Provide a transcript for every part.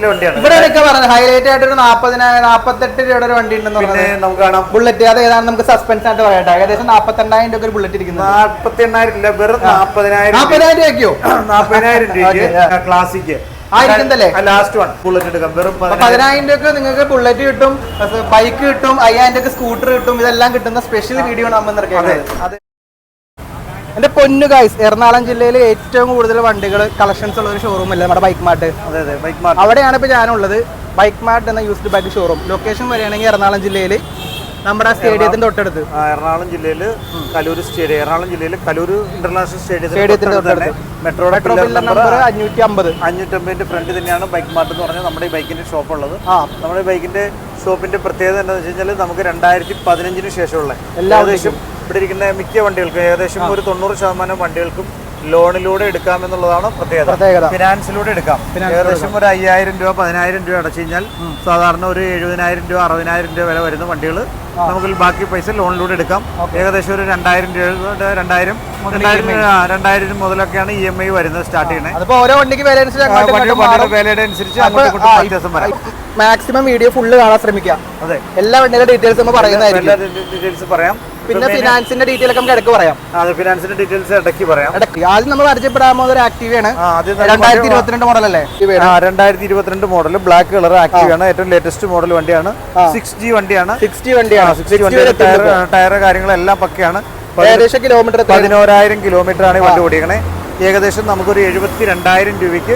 സെഗ്മെന്റിലെ വണ്ടിയാണ്. ഇവിടെ ഹൈലൈറ്റ് ആയിട്ട് ഒരു 48 രൂപയുടെ ഒരു വണ്ടി ഉണ്ടെന്ന് പറഞ്ഞാൽ നമുക്ക് കാണാം. ബുള്ളറ്റ് അത് ഏതാണ് നമുക്ക് സസ്പെൻസ് ആയിട്ട് പറയട്ടെ. ഏകദേശം 42,000 രൂപ ഒരു ബുള്ളറ്റ് ഇരിക്കുന്നത്. 48,000 ഇല്ല, വെറും 40,000 രൂപയ്ക്കോ? 40,000 രൂപയ്ക്ക് ക്ലാസിക് ആയിരിക്കുന്നല്ലേ ലാസ്റ്റ് വൺ ബുള്ളറ്റ് എടുക്കാം. വെറും 10,000 രൂപയ്ക്ക് നിങ്ങൾക്ക് ബുള്ളറ്റ് കിട്ടും, ബൈക്ക് കിട്ടും, 5,000 രൂപയ്ക്ക് സ്കൂട്ടർ കിട്ടും. ഇതെല്ലാം കിട്ടുന്ന സ്പെഷ്യൽ വീഡിയോ ആണ് നമ്മൾ ഇറക്കിയത്. എന്റെ പൊന്നു ഗൈസ്, എറണാകുളം ജില്ലയിൽ ഏറ്റവും കൂടുതൽ വണ്ടികൾ കളക്ഷൻസ് ഉള്ള ഒരു ഷോറൂം അല്ലേ നമ്മുടെ ബൈക്ക് മാർട്ട്. അവിടെയാണ് ഇപ്പൊ ഞാനുള്ളത്. ബൈക്ക് മാർട്ട് എന്ന യൂസ്ഡ് ബൈക്ക് ഷോറൂം. ലൊക്കേഷൻ വരികയാണെങ്കിൽ എറണാകുളം ജില്ലയിൽ നമ്മുടെ സ്റ്റേഡിയത്തിന്റെ തൊട്ടടുത്ത്, എറണാകുളം ജില്ലയിൽ കലൂർ സ്റ്റേഡിയം, എറണാകുളം ജില്ലയിൽ കലൂർ ഇന്റർനാഷണൽ സ്റ്റേഡിയത്തിന്റെ തൊട്ടടുത്ത് മെട്രോയുടെ നമ്പർ 550 ഫ്രണ്ട് തന്നെയാണ് ബൈക്ക് മാർട്ട് എന്ന് പറഞ്ഞാൽ നമ്മുടെ ഈ ബൈക്കിന്റെ ഷോപ്പ് ഉള്ളത്. നമ്മുടെ ബൈക്കിന്റെ ഷോപ്പിന്റെ പ്രത്യേകത എന്താണെന്ന് വെച്ച് കഴിഞ്ഞാൽ നമുക്ക് 2015 ശേഷമുള്ള ഏകദേശം ഇവിടെ ഇരിക്കുന്ന മിക്ക വണ്ടികൾക്കും ഏകദേശം ഒരു 90% വണ്ടികൾക്കും ലോണിലൂടെ എടുക്കാമെന്നുള്ളതാണ് പ്രത്യേകത. ഫിനാൻസിലൂടെ എടുക്കാം. ഏകദേശം ഒരു 5,000 രൂപ 10,000 രൂപ അടച്ചു കഴിഞ്ഞാൽ സാധാരണ ഒരു 70,000 രൂപ 60,000 രൂപ വില വരുന്ന വണ്ടികൾ നമുക്ക് ബാക്കി പൈസ ലോണിലൂടെ എടുക്കാം. ഏകദേശം ഒരു 2,000 മുതലൊക്കെയാണ് EMI വരുന്നത് സ്റ്റാർട്ട് ചെയ്യുന്നത്. ഓരോ വണ്ടിക്ക് വിലയുടെ അനുസരിച്ച് വ്യത്യാസം വരാം. മാക്സിമം വീഡിയോ ഫുള്ള് കാണാൻ ശ്രമിക്കാം. അതെ, എല്ലാ വണ്ടിയുടെ ഡീറ്റെയിൽസ് ഡീറ്റെയിൽസ് പറയാം. പിന്നെ ഫിനാൻസിന്റെ ഡീറ്റെയിൽ ഒക്കെ നമുക്ക് ഇടയ്ക്ക് പറയാം. അതെ, ഫിനാൻസിന്റെ ഡീറ്റെയിൽസ് ഇടയ്ക്ക് പറയാം. ആദ്യം നമ്മൾ പരിചയപ്പെടാൻ പോകുന്ന ഒരു ആക്റ്റീവയാണ്. 2022 മോഡൽ അല്ലേ? 2022 മോഡൽ ബ്ലാക്ക് കളർ ആക്റ്റീവാണ്. ഏറ്റവും ലേറ്റസ്റ്റ് മോഡൽ വണ്ടിയാണ്. 6G വണ്ടിയാണ്. 6G വണ്ടിയാണ്. ടയർ കാര്യങ്ങളെല്ലാം പക്കയാണ്. ഏകദേശം കിലോമീറ്റർ 11,000 കിലോമീറ്റർ ആണ് വണ്ടി ഓടിക്കണേ. ഏകദേശം നമുക്കൊരു 72,000 രൂപയ്ക്ക്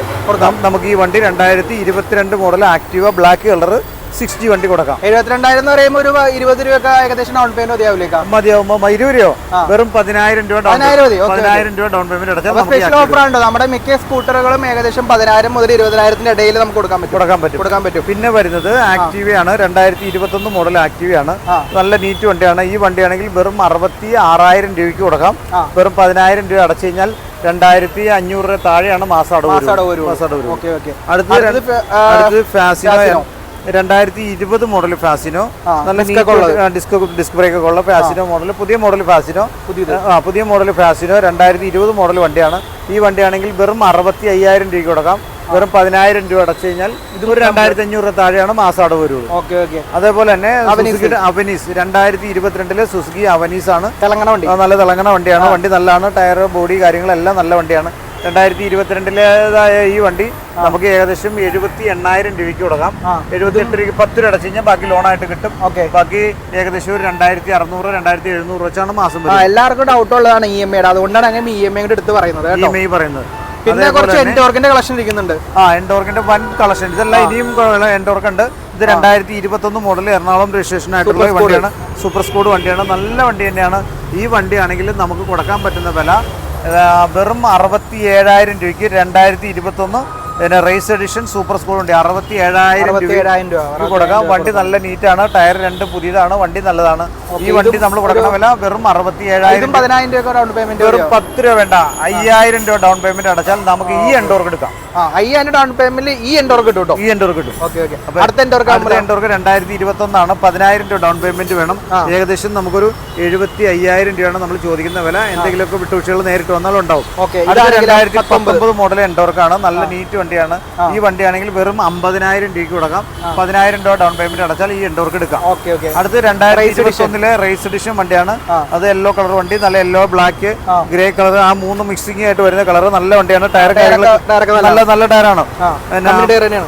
നമുക്ക് ഈ വണ്ടി 2022 model Activa black colour 6G വണ്ടി കൊടുക്കാം. 72,000 എന്ന് പറയുമ്പോൾ ഒരു 20 രൂപ ഏകദേശം ഡൗൺ പേയ്മെന്റ് മതിയാവും. 20 രൂപ വെറും 10,000 രൂപ ഡൗൺ പേയ്മെന്റ് അടച്ചാൽ സ്പെഷ്യൽ ഓഫർ ഉണ്ട്. നമ്മുടെ മിക്ക സ്കൂട്ടറുകളും ഏകദേശം 10,000 മുതൽ 20,000 ഇടയിൽ നമുക്ക് കൊടുക്കാൻ പറ്റും. പിന്നെ വരുന്നത് ആക്റ്റീവയാണ്. 2021 മോഡൽ ആക്റ്റീവയാണ്. നല്ല നീറ്റ് വണ്ടിയാണ്. ഈ വണ്ടിയാണെങ്കിൽ വെറും 66,000 രൂപയ്ക്ക് കൊടുക്കാം. വെറും 10,000 രൂപ അടച്ചു കഴിഞ്ഞാൽ 2,500 രൂപ താഴെയാണ് മാസം അടവ്. അടുത്തത് ഫാസിനോ 2020 മോഡൽ ഫാസിനോ. നല്ല ഡിസ്ക് ബ്രേക്ക് ഒക്കെ ഉള്ള ഫാസിനോ മോഡൽ. പുതിയ മോഡൽ ഫാസിനോ 2020 മോഡൽ വണ്ടിയാണ്. ഈ വണ്ടിയാണെങ്കിൽ വെറും 65,000 രൂപയ്ക്ക് കൊടുക്കാം. വെറും 10,000 രൂപ അടച്ചു കഴിഞ്ഞാൽ ഇതൊരു 2,500 രൂപ താഴെയാണ് മാസം അടവ് വരുള്ളൂ. അതേപോലെ തന്നെ അവനീസ് 2022 സുസുക്കി അവനീസ് ആണ്. നല്ല തിളങ്ങണ വണ്ടിയാണ്. വണ്ടി നല്ലതാണ്. ടയർ ബോഡി കാര്യങ്ങളെല്ലാം നല്ല വണ്ടിയാണ്. 2022 ഈ വണ്ടി നമുക്ക് ഏകദേശം 78,000 രൂപയ്ക്ക് കൊടുക്കാം. 78 രൂപയ്ക്ക് 10 രൂപ അടച്ചു കഴിഞ്ഞാൽ ബാക്കി ലോണായിട്ട് കിട്ടും. ബാക്കി ഏകദേശം ഒരു 2,600 2,700 വെച്ചാണ് മാസം വരുന്നത്. എല്ലാവർക്കും ഡൗട്ട് ഉള്ളതാണ് EMI. അതുകൊണ്ടാണ് അങ്ങനെ EMI എടുത്ത് പറയുന്നത്. പിന്നെ കുറച്ച് എൻഡോർക്കിന്റെ കളക്ഷൻ ഇരിക്കുന്നുണ്ട്. എൻഡോർക്കിന്റെ വൻ കളക്ഷൻ. ഇതെല്ലാം ഇനിയും എൻഡോർക്ക് ഉണ്ട്. ഇത് 2021 മോഡൽ എറണാകുളം രജിസ്ട്രേഷൻ ആയിട്ടുള്ള വണ്ടിയാണ്. സൂപ്പർ സ്കോഡ് വണ്ടിയാണ്. നല്ല വണ്ടി തന്നെയാണ്. ഈ വണ്ടിയാണെങ്കിൽ നമുക്ക് കൊടുക്കാൻ പറ്റുന്ന വില വെറും 67,000 രൂപയ്ക്ക് 2021 പിന്നെ റേസ് എഡിഷൻ സൂപ്പർ സ്കോഡ് വണ്ടി 67,000 രൂപ കൊടുക്കാം. വണ്ടി നല്ല നീറ്റാണ്. ടയർ 2 പുതിയതാണ്. വണ്ടി നല്ലതാണ്. ഈ വണ്ടി നമ്മൾ കൊടുക്കുന്ന വില വെറും 67,000. 10,000 രൂപ ഡൗൺ പേയ്മെന്റ്. വെറും 10 രൂപ വേണ്ട, 5,000 രൂപ ഡൗൺ പേയ്മെന്റ് അടച്ചാൽ നമുക്ക് ഈ എൻഡോർക്ക് എടുക്കാം. 5,000 ഡൗൺ പേയ്മെന്റ് ഈ എൻഡോർക്ക് കിട്ടും. അടുത്ത എൻഡോർക്ക് 2021 ആണ്. 10,000 രൂപ ഡൗൺ പേയ്മെന്റ് വേണം. ഏകദേശം നമുക്കൊരു 75,000 രൂപയാണ് നമ്മൾ ചോദിക്കുന്ന വില. എന്തെങ്കിലുമൊക്കെ വിട്ടുവീഴ്ചകൾ നേരിട്ട് വന്നാലും ഉണ്ടാവും. 2019 മോഡൽ എൻഡോർക്കാണ്. നല്ല നീറ്റ് വണ്ടിയാണ്. ഈ വണ്ടിയാണെങ്കിൽ വെറും 50,000 രൂപയ്ക്ക് കൊടുക്കാം. 10,000 രൂപ ഡൗൺ പേയ്മെന്റ് അടച്ചാൽ ഈ എൻഡോർക്ക് എടുക്കാം. അടുത്ത് 2021 റേസ് എഡിഷൻ വണ്ടിയാണ്. അത് യെല്ലോ കളർ വണ്ടി. നല്ല യെല്ലോ ബ്ലാക്ക് ഗ്രേ കളർ ആ 3 മിക്സിംഗ് ആയിട്ട് വരുന്ന കളർ. നല്ല വണ്ടിയാണ്. ടയർ നല്ല ടയറാണ്.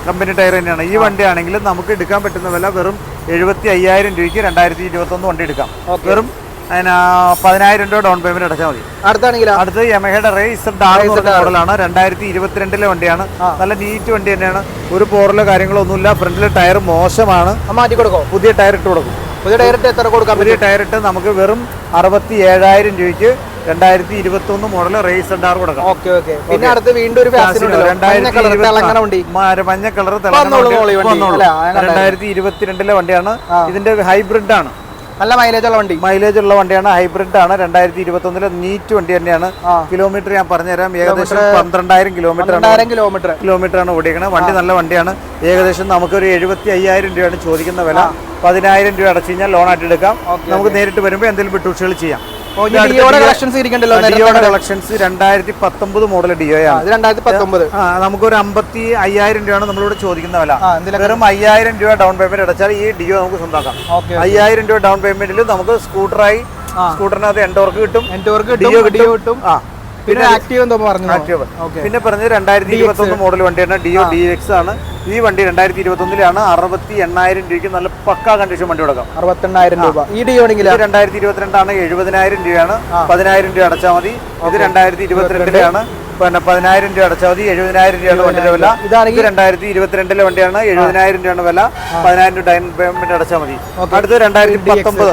കമ്പനി ടയർ തന്നെയാണ്. ഈ വണ്ടിയാണെങ്കിൽ നമുക്ക് എടുക്കാൻ പറ്റുന്ന വില വെറും 75,000 രൂപയ്ക്ക് 2021 വണ്ടി എടുക്കാം. വെറും 10,000 രൂപ ഡൗൺ പേയ്മെന്റ് അടച്ചാൽ മതി. അടുത്ത് യമഹയുടെ റേസ് മോഡലാണ്. 2022 വണ്ടിയാണ്. നല്ല നീറ്റ് വണ്ടി തന്നെയാണ്. ഒരു പോറലോ കാര്യങ്ങളോ ഒന്നുമില്ല. ഫ്രണ്ടിലെ ടയർ മോശമാണ്. മാറ്റി കൊടുക്കും. പുതിയ ടയർ ഇട്ട് കൊടുക്കും. പുതിയ ടയർ ഇട്ട് എത്ര കൊടുക്കാം? പുതിയ ടയർ ഇട്ട് നമുക്ക് വെറും 67,000 രൂപയ്ക്ക് 2021 മോഡൽ റേസ് എൻഡാർ കൊടുക്കാം. പിന്നെ അടുത്ത് വീണ്ടും ഒരു മഞ്ഞ കളർ 2022 വണ്ടിയാണ്. ഇതിന്റെ ഹൈബ്രിഡ് ആണ്. നല്ല മൈലേജ് ഉള്ള വണ്ടിയാണ്. ഹൈബ്രിഡ് ആണ്. 2021 നീറ്റ് വണ്ടി തന്നെയാണ്. കിലോമീറ്റർ ഞാൻ പറഞ്ഞുതരാം. ഏകദേശം 12,000 കിലോമീറ്റർ ആണ് ഓടിക്കുന്നത്. വണ്ടി നല്ല വണ്ടിയാണ്. ഏകദേശം നമുക്കൊരു 75,000 രൂപയാണ് ചോദിക്കുന്ന വില. 10,000 രൂപ അടച്ചു കഴിഞ്ഞാൽ ലോൺ ആയിട്ട് എടുക്കാം. നമുക്ക് നേരിട്ട് വരുമ്പോൾ എന്തെങ്കിലും വിട്ടുവീഴ്ചകൾ ചെയ്യാം. കളക്ഷൻസ് ഇരിക്കണ്ടല്ലോ. ഡിയോയുടെ കളക്ഷൻസ് 2019 മോഡൽ ഡിയോയാണ്. 2019. നമുക്കൊരു 55,000 രൂപയാണ് നമ്മളിവിടെ ചോദിക്കുന്ന വില. വെറും 5,000 രൂപ ഡൗൺ പേയ്മെന്റ് അടച്ചാൽ ഈ ഡിയോ നമുക്ക് സ്വന്തമാക്കാം. 5,000 രൂപ ഡൗൺ പേയ്മെന്റിൽ നമുക്ക് സ്കൂട്ടറിനകത്ത് എൻഡോർക്ക് കിട്ടും, ഡിയോ കിട്ടും. പിന്നെ ആക്റ്റീവ് എന്തോ പറഞ്ഞു. പിന്നെ പറഞ്ഞത് 2021 മോഡൽ വണ്ടിയാണ്, ഡിയോ DX ആണ്. ഈ വണ്ടി 2021 68,000 രൂപയ്ക്ക് നല്ല പക്കാ കണ്ടീഷൻ വണ്ടി കൊടുക്കാം. 68,000 രൂപ. ഈ ഡിയോ 2022 70,000 രൂപയാണ്, 10,000 രൂപ അടച്ചാൽ മതി. ഇത് 2022 പിന്നെ 10,000 രൂപ അടച്ചാൽ മതി, 70,000 രൂപയാണ് വണ്ടിയുടെ വില. ഇത് 2022 വണ്ടിയാണ്, 70,000 രൂപയാണ് വില, 10,000 രൂപ ഡൗൺ പേയ്മെന്റ് അടച്ചാൽ മതി. അടുത്ത് 2019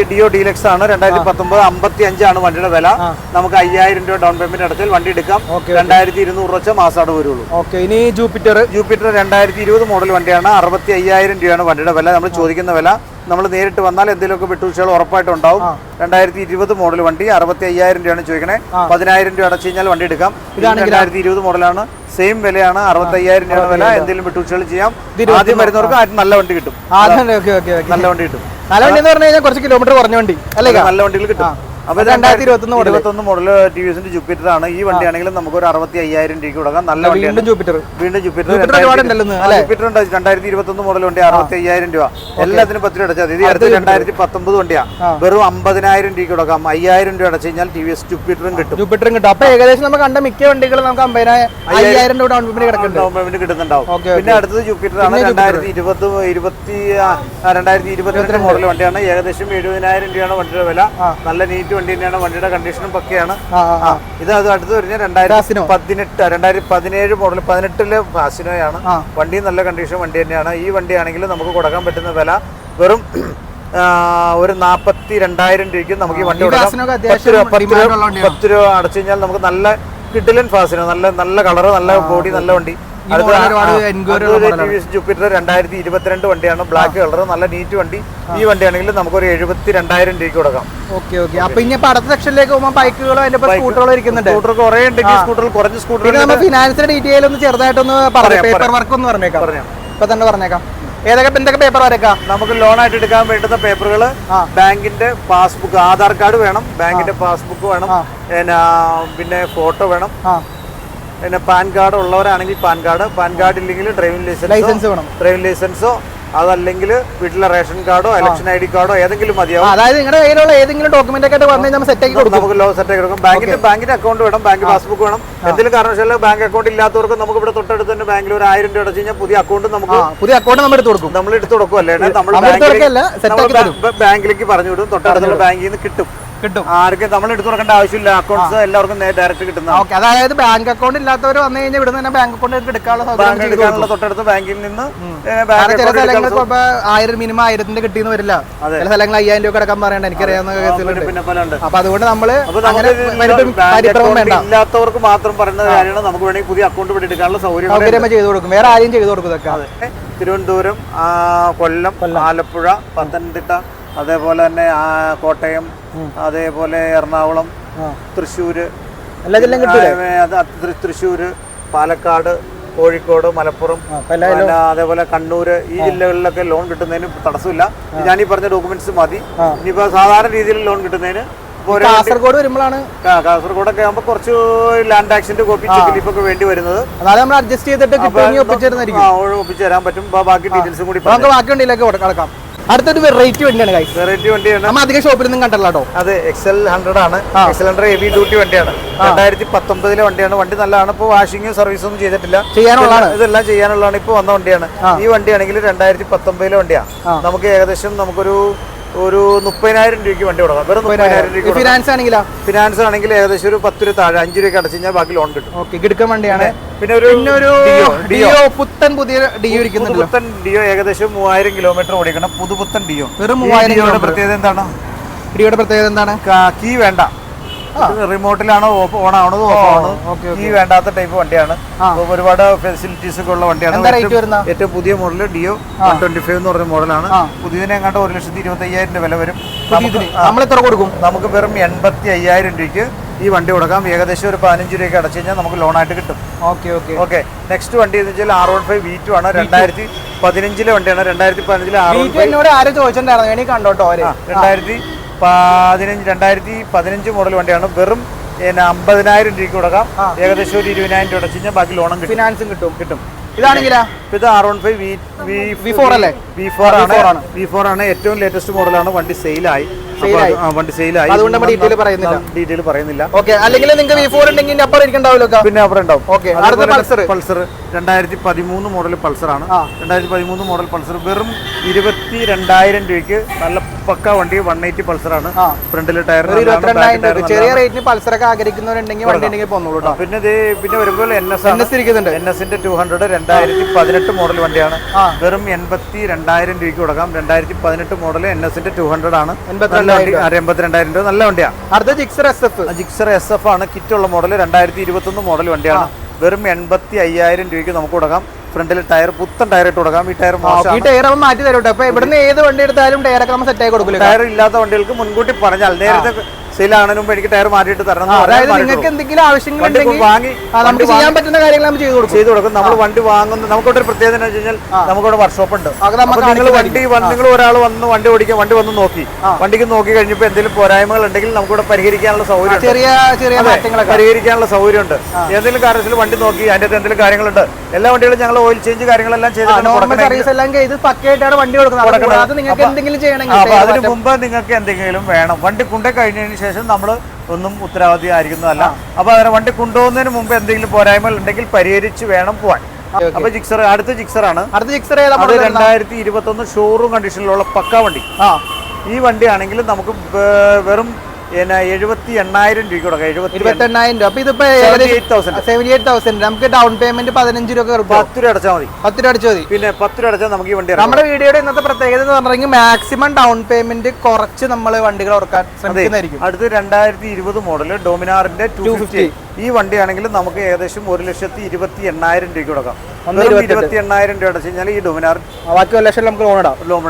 ഡിയോ ഡീലക്സ് ആണ്. 2019 55 വണ്ടിയുടെ വില. നമുക്ക് 5,000 രൂപ ഡൗൺ പേയ്മെന്റ് അടച്ചാൽ വണ്ടി എടുക്കാം. 2,200 വെച്ച മാസമാണ് വരുള്ളൂ. ഇനി ജൂപ്പിറ്റർ 2020 മോഡൽ വണ്ടിയാണ്, 65,000 രൂപയാണ് വണ്ടിയുടെ വില. നമ്മൾ ചോദിക്കുന്ന വില. നമ്മൾ നേരിട്ട് വന്നാൽ എന്തെങ്കിലുമൊക്കെ വിട്ടുവീഴ്ചകൾ ഉറപ്പായിട്ടും ഉണ്ടാവും. 2020 മോഡൽ വണ്ടി 65,000 രൂപയാണ് ചോദിക്കണേ. 10,000 രൂപ അടച്ചു കഴിഞ്ഞാൽ വണ്ടി എടുക്കാം. 2020 മോഡലാണ്, സെയിം വിലയാണ്, 65,000 രൂപ വില. എന്തെങ്കിലും വിട്ടുവീഴ്ചകൾ ചെയ്യാം. ആദ്യം വരുന്നവർക്ക് നല്ല വണ്ടി കിട്ടും. നല്ല വണ്ടി കിട്ടും. നല്ല വണ്ടി എന്ന് പറഞ്ഞു കഴിഞ്ഞാൽ കുറച്ച് കിലോമീറ്റർ കുറഞ്ഞ വണ്ടി അല്ലേ? നല്ല വണ്ടികൾ കിട്ടും. അപ്പൊ 2021 മോഡൽ ടിവിഎസിന്റെ ജൂപ്പിറ്റർ ആണ്. ഈ വണ്ടിയാണെങ്കിലും നമുക്ക് ഒരു 65,000 രൂപയ്ക്ക് കൊടുക്കാം. നല്ല വണ്ടിയാണ്. വീണ്ടും ജൂപ്പിറ്റർ ജൂപ്പിറ്റർ ഉണ്ട്. 2021 മോഡൽ വണ്ടി 65,000 രൂപ. എല്ലാത്തിനും 10 രൂപ അടച്ചാൽ മതി. അടുത്ത് 2019 വണ്ടിയാ, വെറും 50,000 രൂപയ്ക്ക് കൊടുക്കാം. 5,000 രൂപ അടച്ചു കഴിഞ്ഞാൽ ടിവിഎസ് ജൂപ്പിറ്ററും കിട്ടും. അപ്പൊ ഏകദേശം നമുക്ക് കണ്ട മിക്ക വണ്ടികളും നമുക്ക് 50,000 രൂപ ഡൗൺ പേയ്മെന്റ് കിട്ടുന്നുണ്ടാവും. പിന്നെ അടുത്തത് ജൂപ്പിറ്റർ ആണ്. 2022 മോഡൽ വണ്ടിയാണ്. ഏകദേശം 70,000 രൂപയാണ് വണ്ടിയുടെ വില. നല്ല നീറ്റ് വണ്ടി തന്നെയാണ്, വണ്ടിയുടെ കണ്ടീഷനും പക്കയാണ്. ഇത് അടുത്ത് വരുന്ന 2017 മോഡൽ 18 ഫാസിനോയാണ്. വണ്ടി നല്ല കണ്ടീഷൻ വണ്ടി തന്നെയാണ്. ഈ വണ്ടിയാണെങ്കിൽ നമുക്ക് കൊടുക്കാൻ പറ്റുന്ന വില വെറും ഒരു 42,000 രൂപയ്ക്ക് നമുക്ക് ഈ വണ്ടി കൊടുക്കാം. 10 രൂപ അടച്ചു കഴിഞ്ഞാൽ നമുക്ക് നല്ല കിഡിലൻ ഫാസിനോ, നല്ല കളറ്, നല്ല ബോഡി, നല്ല വണ്ടി. ജൂപ്പിറ്റർ 2022 വണ്ടിയാണ്, ബ്ലാക്ക് കളർ, നല്ല നീറ്റ് വണ്ടി. ഈ വണ്ടിയാണെങ്കിൽ നമുക്കൊരു 72,000 രൂപയ്ക്ക് കൊടുക്കാം. അപ്പൊ ഇനി അടുത്ത സെക്ഷനിലേക്ക് പോകുമ്പോൾ ബൈക്കുകളോ അതിന്റെ സ്കൂട്ടറുകളോ ഇരിക്കുന്നുണ്ട്. സ്കൂട്ടർ കുറെ ഉണ്ടെങ്കിൽ സ്കൂട്ടർ കുറഞ്ഞ സ്കൂട്ടർ. ഫിനാൻസിന്റെ ഡീറ്റെയിൽ ഒന്ന് ചെറുതായിട്ടൊന്ന് പേപ്പർ വർക്ക് ഒന്ന് പറഞ്ഞേക്കാം. ഇപ്പൊ തന്നെ പറഞ്ഞേക്കാം. എന്തൊക്കെ പേപ്പർ വരക്കാം? നമുക്ക് ലോൺ ആയിട്ട് എടുക്കാൻ വേണ്ടുന്ന പേപ്പറുകൾ ബാങ്കിന്റെ പാസ്ബുക്ക്, ആധാർ കാർഡ് വേണം, ബാങ്കിന്റെ പാസ്ബുക്ക് വേണം, പിന്നെ ഫോട്ടോ വേണം, പിന്നെ പാൻ കാർഡ് ഉള്ളവരാണെങ്കിൽ പാൻ കാർഡ് ഇല്ലെങ്കിൽ ഡ്രൈവിംഗ് ലൈസൻസോ അതല്ലെങ്കിൽ വീട്ടിലെ റേഷൻ കാർഡോ ഇലക്ഷൻ ID കാർഡോ ഏതെങ്കിലും മതിയാവും. അതായത് നിങ്ങളുടെ കയ്യിലുള്ള ഏതെങ്കിലും ഡോക്യുമെന്റ് ഒക്കെ വന്നു നമ്മൾ സെറ്റ് ആക്കി കൊടുക്കും. നമുക്ക് സെറ്റ് ആക്കി കൊടുക്കും. ബാങ്കിന്റെ അക്കൗണ്ട് വേണം, ബാങ്ക് പാസ്ബുക്ക് വേണം. എന്തെങ്കിലും കാരണവശാലും ബാങ്ക് അക്കൗണ്ട് ഇല്ലാത്തവർക്ക് നമുക്ക് ഇവിടെ തൊട്ടടുത്ത് തന്നെ ബാങ്കിൽ ഒരു 1000 രൂപ അടച്ചു കഴിഞ്ഞാൽ പുതിയ അക്കൗണ്ട് നമ്മൾ എടുത്തു കൊടുക്കും. അല്ലേ നമ്മൾ ബാങ്കിലേക്ക് പറഞ്ഞു വിടും, തൊട്ടടുത്തുള്ള ബാങ്കിൽ നിന്ന് കിട്ടും. ആർക്കും നമ്മൾ എടുത്തു കൊടുക്കേണ്ട ആവശ്യമില്ല. അക്കൗണ്ട്സ് എല്ലാവർക്കും ഡയറക്റ്റ് കിട്ടുന്ന. അതായത് ബാങ്ക് അക്കൗണ്ട് ഇല്ലാത്തവർ വന്നു കഴിഞ്ഞാൽ ഇവിടെ തന്നെ ബാങ്ക് അക്കൗണ്ട് എടുക്കാനുള്ള തൊട്ടടുത്ത ബാങ്കിൽ നിന്ന്. ചില സ്ഥലങ്ങൾക്ക് 1000 മിനിമം 1000 കിട്ടിയെന്ന് വരില്ല. ചില സ്ഥലങ്ങൾ 5,000 രൂപ കിടക്കാൻ പറയണ്ട, എനിക്കറിയാവുന്ന കേസുകളുണ്ട്. അപ്പൊ അതുകൊണ്ട് നമ്മള് ഇല്ലാത്തവർക്ക് മാത്രം പറയുന്ന കാര്യമാണ്. നമുക്ക് വേണമെങ്കിൽ പുതിയ അക്കൗണ്ട് ഇവിടെ എടുക്കാനുള്ള സൗകര്യം ചെയ്തു കൊടുക്കും. വേറെ ആരും ചെയ്തു കൊടുക്കും. തിരുവനന്തപുരം, കൊല്ലം, ആലപ്പുഴ, പത്തനംതിട്ട, അതേപോലെ തന്നെ കോട്ടയം, അതേപോലെ എറണാകുളം, തൃശ്ശൂര്, പാലക്കാട്, കോഴിക്കോട്, മലപ്പുറം, അതേപോലെ കണ്ണൂര്, ഈ ജില്ലകളിലൊക്കെ ലോൺ കിട്ടുന്നതിന് തടസ്സമില്ല. ഞാനീ പറഞ്ഞ ഡോക്യുമെന്റ്സ് മതി. ഇനിയിപ്പോ സാധാരണ രീതിയിൽ ലോൺ കിട്ടുന്നതിന് കാസർഗോഡ് വരുമ്പോഴാണ്, കാസർഗോഡൊക്കെ ആകുമ്പോൾ കുറച്ച് ലാൻഡ് ടാക്സിന്റെ കോപ്പി ചെക്കിലിപ്പൊക്കെ വേണ്ടി വരുന്നത്. നമ്മൾ അഡ്ജസ്റ്റ് ചെയ്തിട്ട് ഒപ്പിച്ചു തരാൻ പറ്റും. ബാക്കി ഡീറ്റെയിൽസും കൂടി ബാക്കി വണ്ടിയിലേക്ക് കിടക്കാം. അടുത്തൊരു വെറൈറ്റി വണ്ടിയാണ്. വെറൈറ്റി വണ്ടിയാണ്. നമ്മൾ അധികം ഷോപ്പിലൊന്നും കണ്ടല്ലോ. അത് XL100 ആണ്. XL100 ഹെവി ഡ്യൂട്ടി വണ്ടിയാണ്. 2019 വണ്ടിയാണ്. വണ്ടി നല്ലതാണ്. ഇപ്പോൾ വാഷിംഗ് സർവീസ് ഒന്നും ചെയ്തിട്ടില്ല, ഇതെല്ലാം ചെയ്യാനുള്ളതാണ്. ഇപ്പോൾ വന്ന വണ്ടിയാണ്. ഈ വണ്ടിയാണെങ്കിൽ 2019 വണ്ടിയാണ്. നമുക്ക് ഏകദേശം നമുക്കൊരു 30,000 രൂപയ്ക്ക് വണ്ടി കൊടുക്കാം. വെറും 30,000 രൂപ. ഫിനാൻസ് ആണെങ്കിൽ ഏകദേശം ഒരു 10 രൂപ താഴെ, 5 രൂപയ്ക്ക് അടച്ചു കഴിഞ്ഞാൽ ബാക്കി ലോൺ കിട്ടും. കിടക്കൻ വണ്ടിയാണ്. പിന്നെ ഒരു പുത്തൻ പുതിയ ഡിയോ പുത്തൻ ഡിയോ ഏകദേശം 3000 കിലോമീറ്റർ ഓടിക്കണം. പുതുപുത്തൻ ഡിയോ. വെറും 3000. പ്രത്യേകത എന്താണ്? ഡിയോയുടെ പ്രത്യേകത എന്താണ്? കീ വേണ്ട, റിമോട്ടിലാണോ ഓൺ ആവണത്, ഓഫ് ആവണത്. കീ വേണ്ടാത്ത ടൈപ്പ് വണ്ടിയാണ്. ഒരുപാട് ഫെസിലിറ്റീസ് ഒക്കെ ഉള്ള വണ്ടിയാണ്. ഏറ്റവും പുതിയ മോഡൽ ഡിയോ 125 എന്ന് പറഞ്ഞ മോഡലാണ്. പുതിയതിനെ എങ്ങാണ്ട് 1,25,000 വില വരും. നമ്മൾ എത്ര കൊടുക്കും? നമുക്ക് വെറും 85,000 രൂപയ്ക്ക് ഈ വണ്ടി കൊടുക്കാം. ഏകദേശം ഒരു 15 രൂപയ്ക്ക് അടച്ചു കഴിഞ്ഞാൽ നമുക്ക് ലോൺ ആയിട്ട് കിട്ടും. ഓക്കെ. നെക്സ്റ്റ് വണ്ടി എന്ന് വെച്ചാൽ R15 V2 ആണ്. 2015 വണ്ടിയാണ്. 2015 R15 ആരും ചോദിച്ചിട്ടുണ്ടായിരുന്നു, കണ്ടോട്ടോ. 2015 മോഡൽ വണ്ടിയാണ്. വെറും 50,000 രൂപയ്ക്ക് കൊടുക്കാം. ഏകദേശം ഒരു 20,000 രൂപ അടച്ചു കഴിഞ്ഞാൽ ബാക്കി ലോണും ഫിനാൻസും കിട്ടും. ഇതാണെങ്കിലോ ഇത് R15 V4 അല്ലേ? V4 ആണ്. ഏറ്റവും ലേറ്റസ്റ്റ് മോഡലാണ്. വണ്ടി സെയിലായി. അതുകൊണ്ട് നമ്മൾ ഡീറ്റെയിൽ പറയുന്നില്ല. അല്ലെങ്കിൽ നിങ്ങൾക്ക് V4 ഉണ്ടെങ്കിൽ അപ്പുറം ഇരിക്കണ്ടാവല്ലോ. പിന്നെ അപ്പുറം ഉണ്ടാവും. പൾസർ 2013 മോഡൽ പൾസറാണ്. 2013 മോഡൽ പൾസർ വെറും 22,000 രൂപയ്ക്ക് നല്ല പക്ക വണ്ടി. 180 പൾസറാണ്. ഫ്രണ്ടിലെ ടയർ ചെറിയ റേറ്റിന് പൾസറൊക്കെ ആഗ്രഹിക്കുന്നവരുണ്ടെങ്കിൽ വണ്ടി ഉണ്ടെങ്കിൽ പോന്നോളൂ. പിന്നെ വരുമ്പോൾ NS-ന്റെ 200 2018 മോഡൽ വണ്ടിയാണ്. വെറും 82,000 രൂപയ്ക്ക് കൊടുക്കാം. 2018 മോഡൽ NS-ന്റെ 200 ആണ്. 82,000 രൂപ. നല്ല വണ്ടിയാണ്. അടുത്ത ജിക്സർ SF ആണ്. കിറ്റുള്ള മോഡൽ 2021 മോഡൽ വണ്ടിയാണ്. വെറും 85,000 രൂപയ്ക്ക് നമുക്ക് കൊടുക്കാം. ഫ്രണ്ടിൽ ടയർ പുത്തൻ ടയർ ഇട്ട് കൊടുക്കാം. ഈ ടയർ മാറ്റി തരും. അപ്പൊ ഇവിടുന്ന് ഏത് വണ്ടി എടുത്താലും ടയറൊക്കെ നമ്മൾ സെറ്റ് ആയി കൊടുക്കില്ല. ടയർ ഇല്ലാത്ത വണ്ടികൾക്ക് മുൻകൂട്ടി പറഞ്ഞാൽ നേരത്തെ സെയിലാണതിന് മുമ്പ് എനിക്ക് ടയർ മാറ്റിയിട്ട് തരണം. അതായത് നിങ്ങൾക്ക് എന്തെങ്കിലും ആവശ്യങ്ങളുണ്ടെങ്കിൽ നമുക്ക് ചെയ്യാൻ പറ്റുന്ന കാര്യങ്ങൾ നമ്മൾ ചെയ്തു കൊടുക്കും. നമ്മൾ വണ്ടി വാങ്ങുന്ന നമുക്കൊരു പ്രത്യേകത എന്ന് വെച്ച് കഴിഞ്ഞാൽ നമുക്കവിടെ വർക്ക്ഷോപ്പ് ഉണ്ട്. നിങ്ങൾ ഒരാൾ വന്ന് വണ്ടി ഓടിക്കാൻ വണ്ടി വന്ന് നോക്കി വണ്ടിക്ക് നോക്കി കഴിഞ്ഞപ്പോൾ എന്തെങ്കിലും പോരായ്മകൾ ഉണ്ടെങ്കിൽ നമുക്കിവിടെ പരിഹരിക്കാനുള്ള സൗകര്യം പരിഹരിക്കാനുള്ള സൗകര്യമുണ്ട്. ഏതെങ്കിലും കാരണത്തിൽ വണ്ടി നോക്കി അതിന്റെ എന്തെങ്കിലും കാര്യങ്ങളുണ്ട്. എല്ലാ വണ്ടികളും ഞങ്ങൾ ഓയിൽ ചേഞ്ച് കാര്യങ്ങളെല്ലാം ചെയ്ത് അതിന് മുമ്പ് നിങ്ങൾക്ക് എന്തെങ്കിലും വേണം. വണ്ടി കൊണ്ടു കഴിഞ്ഞതിന് ശേഷം നമ്മൾ ഒന്നും ഉത്തരവാദിയായിരിക്കുന്നതല്ല. അപ്പൊ അതിനെ വണ്ടി കൊണ്ടുപോകുന്നതിന് മുമ്പ് എന്തെങ്കിലും പോരായ്മകൾ ഉണ്ടെങ്കിൽ പരിഹരിച്ച് വേണം പോവാൻ. അപ്പൊ അടുത്ത ജിക്സർ ആണ്. 2021 ഷോറൂം കണ്ടീഷനിലുള്ള പക്ക വണ്ടി. ഈ വണ്ടി ആണെങ്കിൽ നമുക്ക് വെറും 78,000 രൂപ കൊടുക്കാം. 28,000 രൂപ. അപ്പൊ ഇതിപ്പോ 78,000 നമുക്ക് ഡൗൺ പേയ്മെന്റ് 15 രൂപ 10 രൂപ അടച്ചാൽ മതി. 10 രൂപ അടച്ചാൽ മതി. പിന്നെ 10 രൂപ അടച്ചാൽ നമുക്ക് ഈ വണ്ടി. നമ്മുടെ വീഡിയോയുടെ ഇന്നത്തെ പ്രത്യേകത എന്ന് പറഞ്ഞെങ്കിൽ മാക്സിമം ഡൗൺ പേയ്മെന്റ് കുറച്ച് നമ്മൾ വണ്ടികൾ ഓർക്കാൻ ശ്രമിക്കുന്നതായിരിക്കും. അടുത്ത് 2020 മോഡൽ ഡോമിനാറിന്റെ 250. ഈ വണ്ടിയാണെങ്കിൽ നമുക്ക് ഏകദേശം 1,28,000 രൂപ കൊടുക്കാം. 28,000 രൂപ അടച്ചു കഴിഞ്ഞാൽ ഈ ഡൊമിനാർ ബാക്കി 1 ലക്ഷം നമുക്ക് ലോൺ.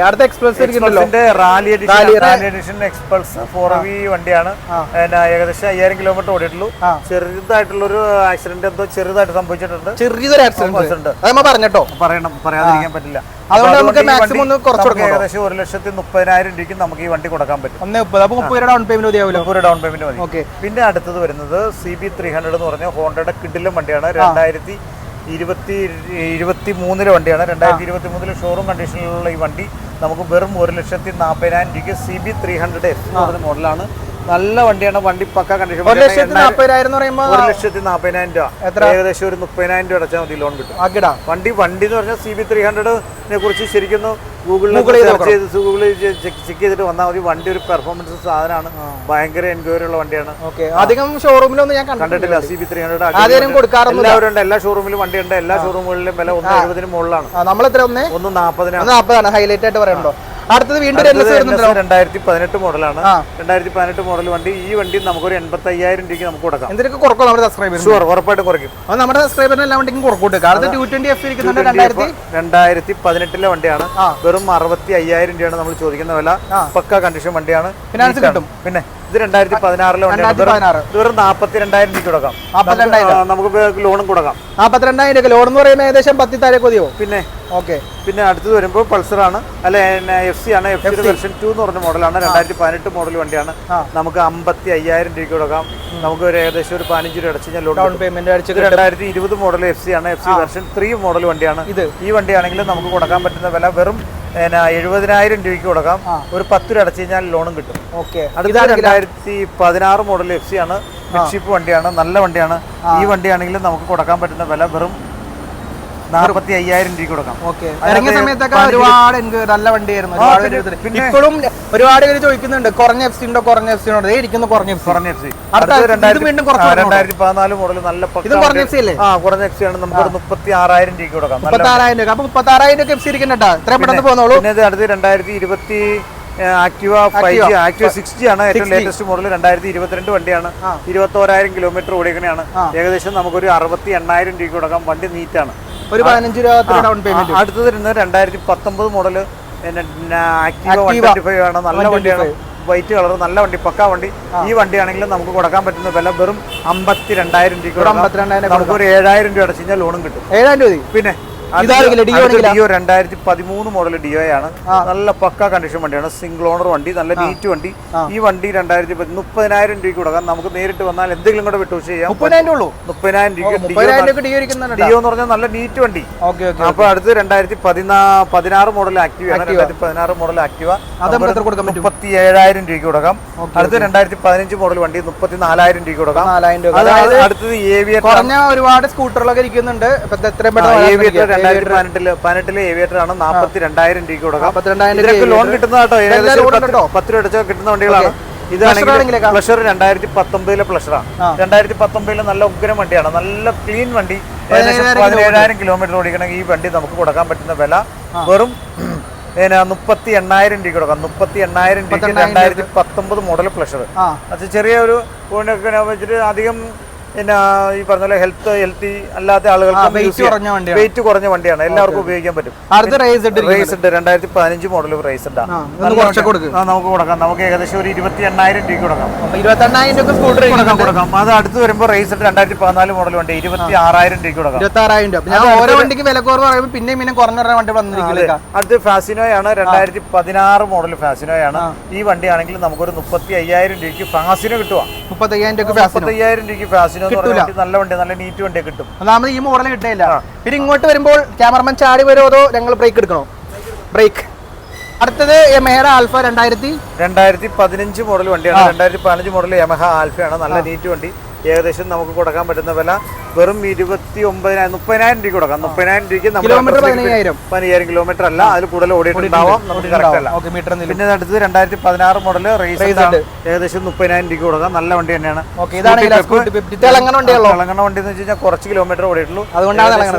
അടുത്ത എക്സ്പൾസിന്റെ റാലി എഡിഷൻ എക്സ്പൾസ് 4V വണ്ടിയാണ്. ഏകദേശം 5,000 കിലോമീറ്റർ ഓടിയിട്ടുള്ളൂ. ചെറുതായിട്ടുള്ള ഒരു ആക്സിഡന്റ് എന്തോ ചെറുതായിട്ട് സംഭവിച്ചിട്ടുണ്ട്. ചെറിയൊരു ആക്സിഡന്റ് പറയാതിരിക്കാൻ പറ്റില്ല. അതുകൊണ്ട് നമുക്ക് മാക്സിമം ഒന്ന് കുറച്ച് ഏകദേശം 1,30,000 രൂപയ്ക്ക് നമുക്ക് ഈ വണ്ടി കൊടുക്കാൻ പറ്റും. 30 ഡൗൺ പേയ്മെന്റ് മതിയാവില്ല. 30 ഡൗൺ പേയ്മെന്റ് മതി. പിന്നെ അടുത്തത് വരുന്നത് CB300 എന്ന് പറഞ്ഞ ഹോണ്ടയുടെ കിഡിലും വണ്ടിയാണ്. 2023 വണ്ടിയാണ്. 2023 ഷോറൂം കണ്ടീഷനിലുള്ള ഈ വണ്ടി നമുക്ക് വെറും 1,40,000 രൂപയ്ക്ക് CB300 F മോഡലാണ്. നല്ല വണ്ടിയാണ്. വണ്ടി പക്ക കണ്ടീഷൻ. 1,40,000 രൂപ. ഏകദേശം ഒരു 30,000 രൂപ അടച്ചാൽ മതി ലോൺ കിട്ടും. വണ്ടി എന്ന് പറഞ്ഞാൽ CB300 കുറിച്ച് ശരിക്കും ഗൂഗിളിൽ ചെക്ക് ചെയ്തിട്ട് വന്നാൽ മതി. വണ്ടി ഒരു പെർഫോമൻസ് സാധനമാണ്. ഭയങ്കര എൻക്വയറി ഉള്ള വണ്ടിയാണ്. അധികം ഷോറൂമിലൊന്നും ഞാൻ കണ്ടിട്ടില്ല. CB300 എല്ലാവരും എല്ലാ ഷോറൂമിലും വണ്ടിയുണ്ട്. എല്ലാ ഷോറൂമുകളിലും വില 1,70,000 മുകളിലാണ്. നമ്മൾ 1,40,000 ഹൈലൈറ്റ് ആയിട്ട് പറയണ്ടോ. അടുത്തത് വീണ്ടും 2018 മോഡലാണ്. 2018 മോഡൽ വണ്ടി. ഈ വണ്ടി നമുക്കൊരു 85,000 രൂപയ്ക്ക് നമുക്ക് കൊടുക്കാം. എന്തൊക്കെ കുറക്കും നമ്മുടെ സബ്സ്ക്രൈബർ? ഷുവർ, ഉറപ്പായിട്ടും കുറയ്ക്കും. നമ്മുടെ സബ്സ്ക്രൈബറിന് എല്ലാ വണ്ടിക്കും കുറക്കൂട്ട്. കാരണം 220F ഇരിക്കുന്നുണ്ട്. 2018 വണ്ടിയാണ്. വെറും 65,000 രൂപയാണ് നമ്മൾ ചോദിക്കുന്ന വില. പക്ക കണ്ടീഷൻ വണ്ടിയാണ്. ഫിനാൻസ് കിട്ടും. പിന്നെ ഇത് 2016 വണ്ടിയാണ്. വെറും 42,000 രൂപയ്ക്ക് കൊടുക്കാം. നമുക്ക് ലോണും കൊടുക്കാം. 42,000 രൂപ ലോൺ എന്ന് പറയുമ്പോൾ ഏകദേശം 10 താഴെ മതിയോ? പിന്നെ പിന്നെ അടുത്തത് വരുമ്പോൾ പൾസറാണ്. അല്ല FC ആണ്. FC വെർഷൻ 2 എന്ന് പറഞ്ഞ മോഡലാണ്. 2018 മോഡൽ വണ്ടിയാണ്. നമുക്ക് 55,000 രൂപയ്ക്ക് കൊടുക്കാം. നമുക്ക് ഒരു ഏകദേശം ഒരു 15 രൂപ അടച്ചു കഴിഞ്ഞാൽ ഡൗൺ പേയ്മെന്റ്. 2020 മോഡൽ FC ആണ്. FC വെർഷൻ 3 മോഡൽ വണ്ടിയാണ്. ഈ വണ്ടിയാണെങ്കിൽ നമുക്ക് കൊടുക്കാൻ പറ്റുന്ന വില വെറും 70,000 രൂപയ്ക്ക് കൊടുക്കാം. ഒരു 10 രൂപ അടച്ചു കഴിഞ്ഞാൽ ലോണും കിട്ടും. അടുത്ത 2016 മോഡൽ FC ആണ്. മിഡ്ഷിപ്പ് വണ്ടിയാണ്. നല്ല വണ്ടിയാണ്. ഈ വണ്ടിയാണെങ്കിൽ നമുക്ക് കൊടുക്കാൻ പറ്റുന്ന വില വെറും 45,000 രൂപ കൊടുക്കാം. ഇറങ്ങിയ സമയത്തൊക്കെ ഒരുപാട് നല്ല വണ്ടിയായിരുന്നു. ഇപ്പോഴും ഒരുപാട് പേര് ചോദിക്കുന്നുണ്ട് കുറഞ്ഞ FC ഉണ്ടോ, കുറഞ്ഞ FC ഉണ്ടോ. ഇരിക്കുന്നു കുറഞ്ഞ FC. 2014 മോഡൽ നല്ല കുറഞ്ഞ FC അല്ലേ? കുറഞ്ഞ FC ആണ്. നമുക്ക് 36,000 രൂപ കൊടുക്കാം. 36,000 രൂപ. അപ്പൊ 36,000 രൂപ FC ഇരിക്കണ്ടോ. ഇത്ര പെട്ടെന്ന് പോന്നോളൂ. പിന്നെ അടുത്ത് 2020 ആക്ടിവ 5G ആക്ടിവ 6G ആണ്. ഏറ്റവും ലേറ്റസ്റ്റ് മോഡൽ. 2022 വണ്ടിയാണ്. 21,000 കിലോമീറ്റർ ഓടിക്കണയാണ്. ഏകദേശം നമുക്കൊരു 68,000 രൂപ കൊടുക്കാം. വണ്ടി നീറ്റാണ്. ഒരു 15 രൂപ ഡൗൺ പേയ്മെന്റ്. അടുത്തത് 2019 മോഡൽ ആക്ടിവ 125 ആണ്. നല്ല വണ്ടിയാണ്. White colour. നല്ല വണ്ടി, പക്കാ വണ്ടി. ഈ വണ്ടിയാണെങ്കിൽ നമുക്ക് കൊടുക്കാൻ പറ്റുന്ന വില വെറും 52,000 രൂപ. നമുക്ക് ഒരു 7,000 രൂപ അടച്ചു കഴിഞ്ഞാൽ ലോണും കിട്ടും. 7,000 രൂപ. പിന്നെ ഡിയോ 2013 മോഡൽ ഡിയോ ആണ്. നല്ല പക്ക കണ്ടീഷൻ വണ്ടിയാണ്, സിംഗിൾ ഓണർ വണ്ടി, നല്ല നീറ്റ് വണ്ടി. ഈ വണ്ടി 30,000 രൂപയ്ക്ക് കൊടുക്കാം. നമുക്ക് നേരിട്ട് വന്നാൽ എന്തെങ്കിലും കൂടെ വിട്ടുവീഴ്ച ചെയ്യാം. 30,000 രൂപയ്ക്ക് ഡിയോ എന്ന് പറഞ്ഞാൽ നല്ല നീറ്റ് വണ്ടി. അപ്പൊ അടുത്ത് 2016 മോഡൽ ആക്റ്റീവ ആണ്. 2016 മോഡൽ ആക്റ്റീവ 37,000 രൂപയ്ക്ക് കൊടുക്കാം. അടുത്ത് 2015 മോഡൽ വണ്ടി 34,000 രൂപയ്ക്ക് കൊടുക്കാം. അടുത്തത് ഏവിയേറ്റർ. ഒരുപാട് സ്കൂട്ടറുകളൊക്കെ ഇരിക്കുന്നുണ്ട്. ഏവിയേറ്റർ 2018 ഏവിയേറ്റർ ആണ്. 42,000 രൂപയ്ക്ക് കൊടുക്കാം. ഇതിനൊക്കെ ലോൺ കിട്ടുന്ന കേട്ടോ, ഏകദേശം 10 രൂപ അടച്ചാൽ കിട്ടുന്ന വണ്ടികളാണ്. ഇതാണെങ്കിൽ പ്ലഷർ 2019 പ്ലഷറാണ്. 2019 നല്ല ഉഗ്രം വണ്ടിയാണ്, നല്ല ക്ലീൻ വണ്ടി. ഏകദേശം 17,000 കിലോമീറ്റർ ഓടിക്കണമെങ്കിൽ ഈ വണ്ടി നമുക്ക് കൊടുക്കാൻ പറ്റുന്ന വില വെറും 38,000 രൂപയ്ക്ക് കൊടുക്കാം. 38,000 രൂപയ്ക്ക് 2019 മോഡൽ പ്ലഷർ. അത് ചെറിയൊരു വെച്ചിട്ട് അധികം പിന്നെ ഈ പറഞ്ഞ പോലെ ഹെൽത്തി അല്ലാത്ത ആളുകൾക്ക് വെയിറ്റ് കുറഞ്ഞ വണ്ടിയാണ്, എല്ലാവർക്കും ഉപയോഗിക്കാൻ പറ്റും. റേസ് 2015 മോഡൽ റേസ് ഉണ്ട്, നമുക്ക് കൊടുക്കാം. നമുക്ക് ഏകദേശം ഒരു 28,000 രൂപയ്ക്ക് കൊടുക്കാം. 28,000 കൊടുക്കാം. അത് അടുത്ത് വരുമ്പോൾ റേസ് 2014 മോഡൽ വണ്ടി 26,000 രൂപയ്ക്ക് കൊടുക്കാം. 26,000 പിന്നെ കുറഞ്ഞ വണ്ടി വന്നിരിക്കില്ല. അടുത്ത് ഫാസിനോയാണ്, 2016 മോഡൽ ഫാസിനോയാണ്. ഈ വണ്ടിയാണെങ്കിൽ നമുക്കൊരു 35,000 രൂപയ്ക്ക് ഫാസിനോ കിട്ടുക. 35,000 രൂപയ്ക്ക് ഫാസിനോ നല്ല വണ്ടി, നല്ല നീറ്റ് വണ്ടി കിട്ടും. അതായത് ഈ മോഡൽ കിട്ടില്ല. പിന്നെ ഇങ്ങോട്ട് വരുമ്പോൾ ക്യാമറമാൻ ചാടി വരുമോ അതോ ഞങ്ങൾ ബ്രേക്ക് എടുക്കണോ? ബ്രേക്ക്. അടുത്തത് യമഹ ആൽഫ 2015 മോഡൽ വണ്ടിയാണ്. 2015 മോഡൽ യമഹ ആൽഫയാണ്, നല്ല നീറ്റ് വണ്ടി. ഏകദേശം നമുക്ക് കൊടുക്കാൻ പറ്റുന്ന വില വെറും 29,000 30,000 രൂപയ്ക്ക് കൊടുക്കാം. 30,000 രൂപയ്ക്ക് 15,000 കിലോമീറ്റർ അല്ല, അതിൽ കൂടുതൽ ഓടിയിട്ടുണ്ടാവാം, നമുക്ക് കറക്റ്റ് അല്ല. പിന്നെ അടുത്തത് 2016 മോഡൽ റേസ് ഏകദേശം 30,000 രൂപയ്ക്ക് കൊടുക്കാം. നല്ല വണ്ടി തന്നെയാണ്. തിളങ്ങണ വണ്ടി എന്ന് വെച്ച് കഴിഞ്ഞാൽ കുറച്ച് കിലോമീറ്റർ ഓടിയിട്ടുള്ളൂ, അതുകൊണ്ടാണ്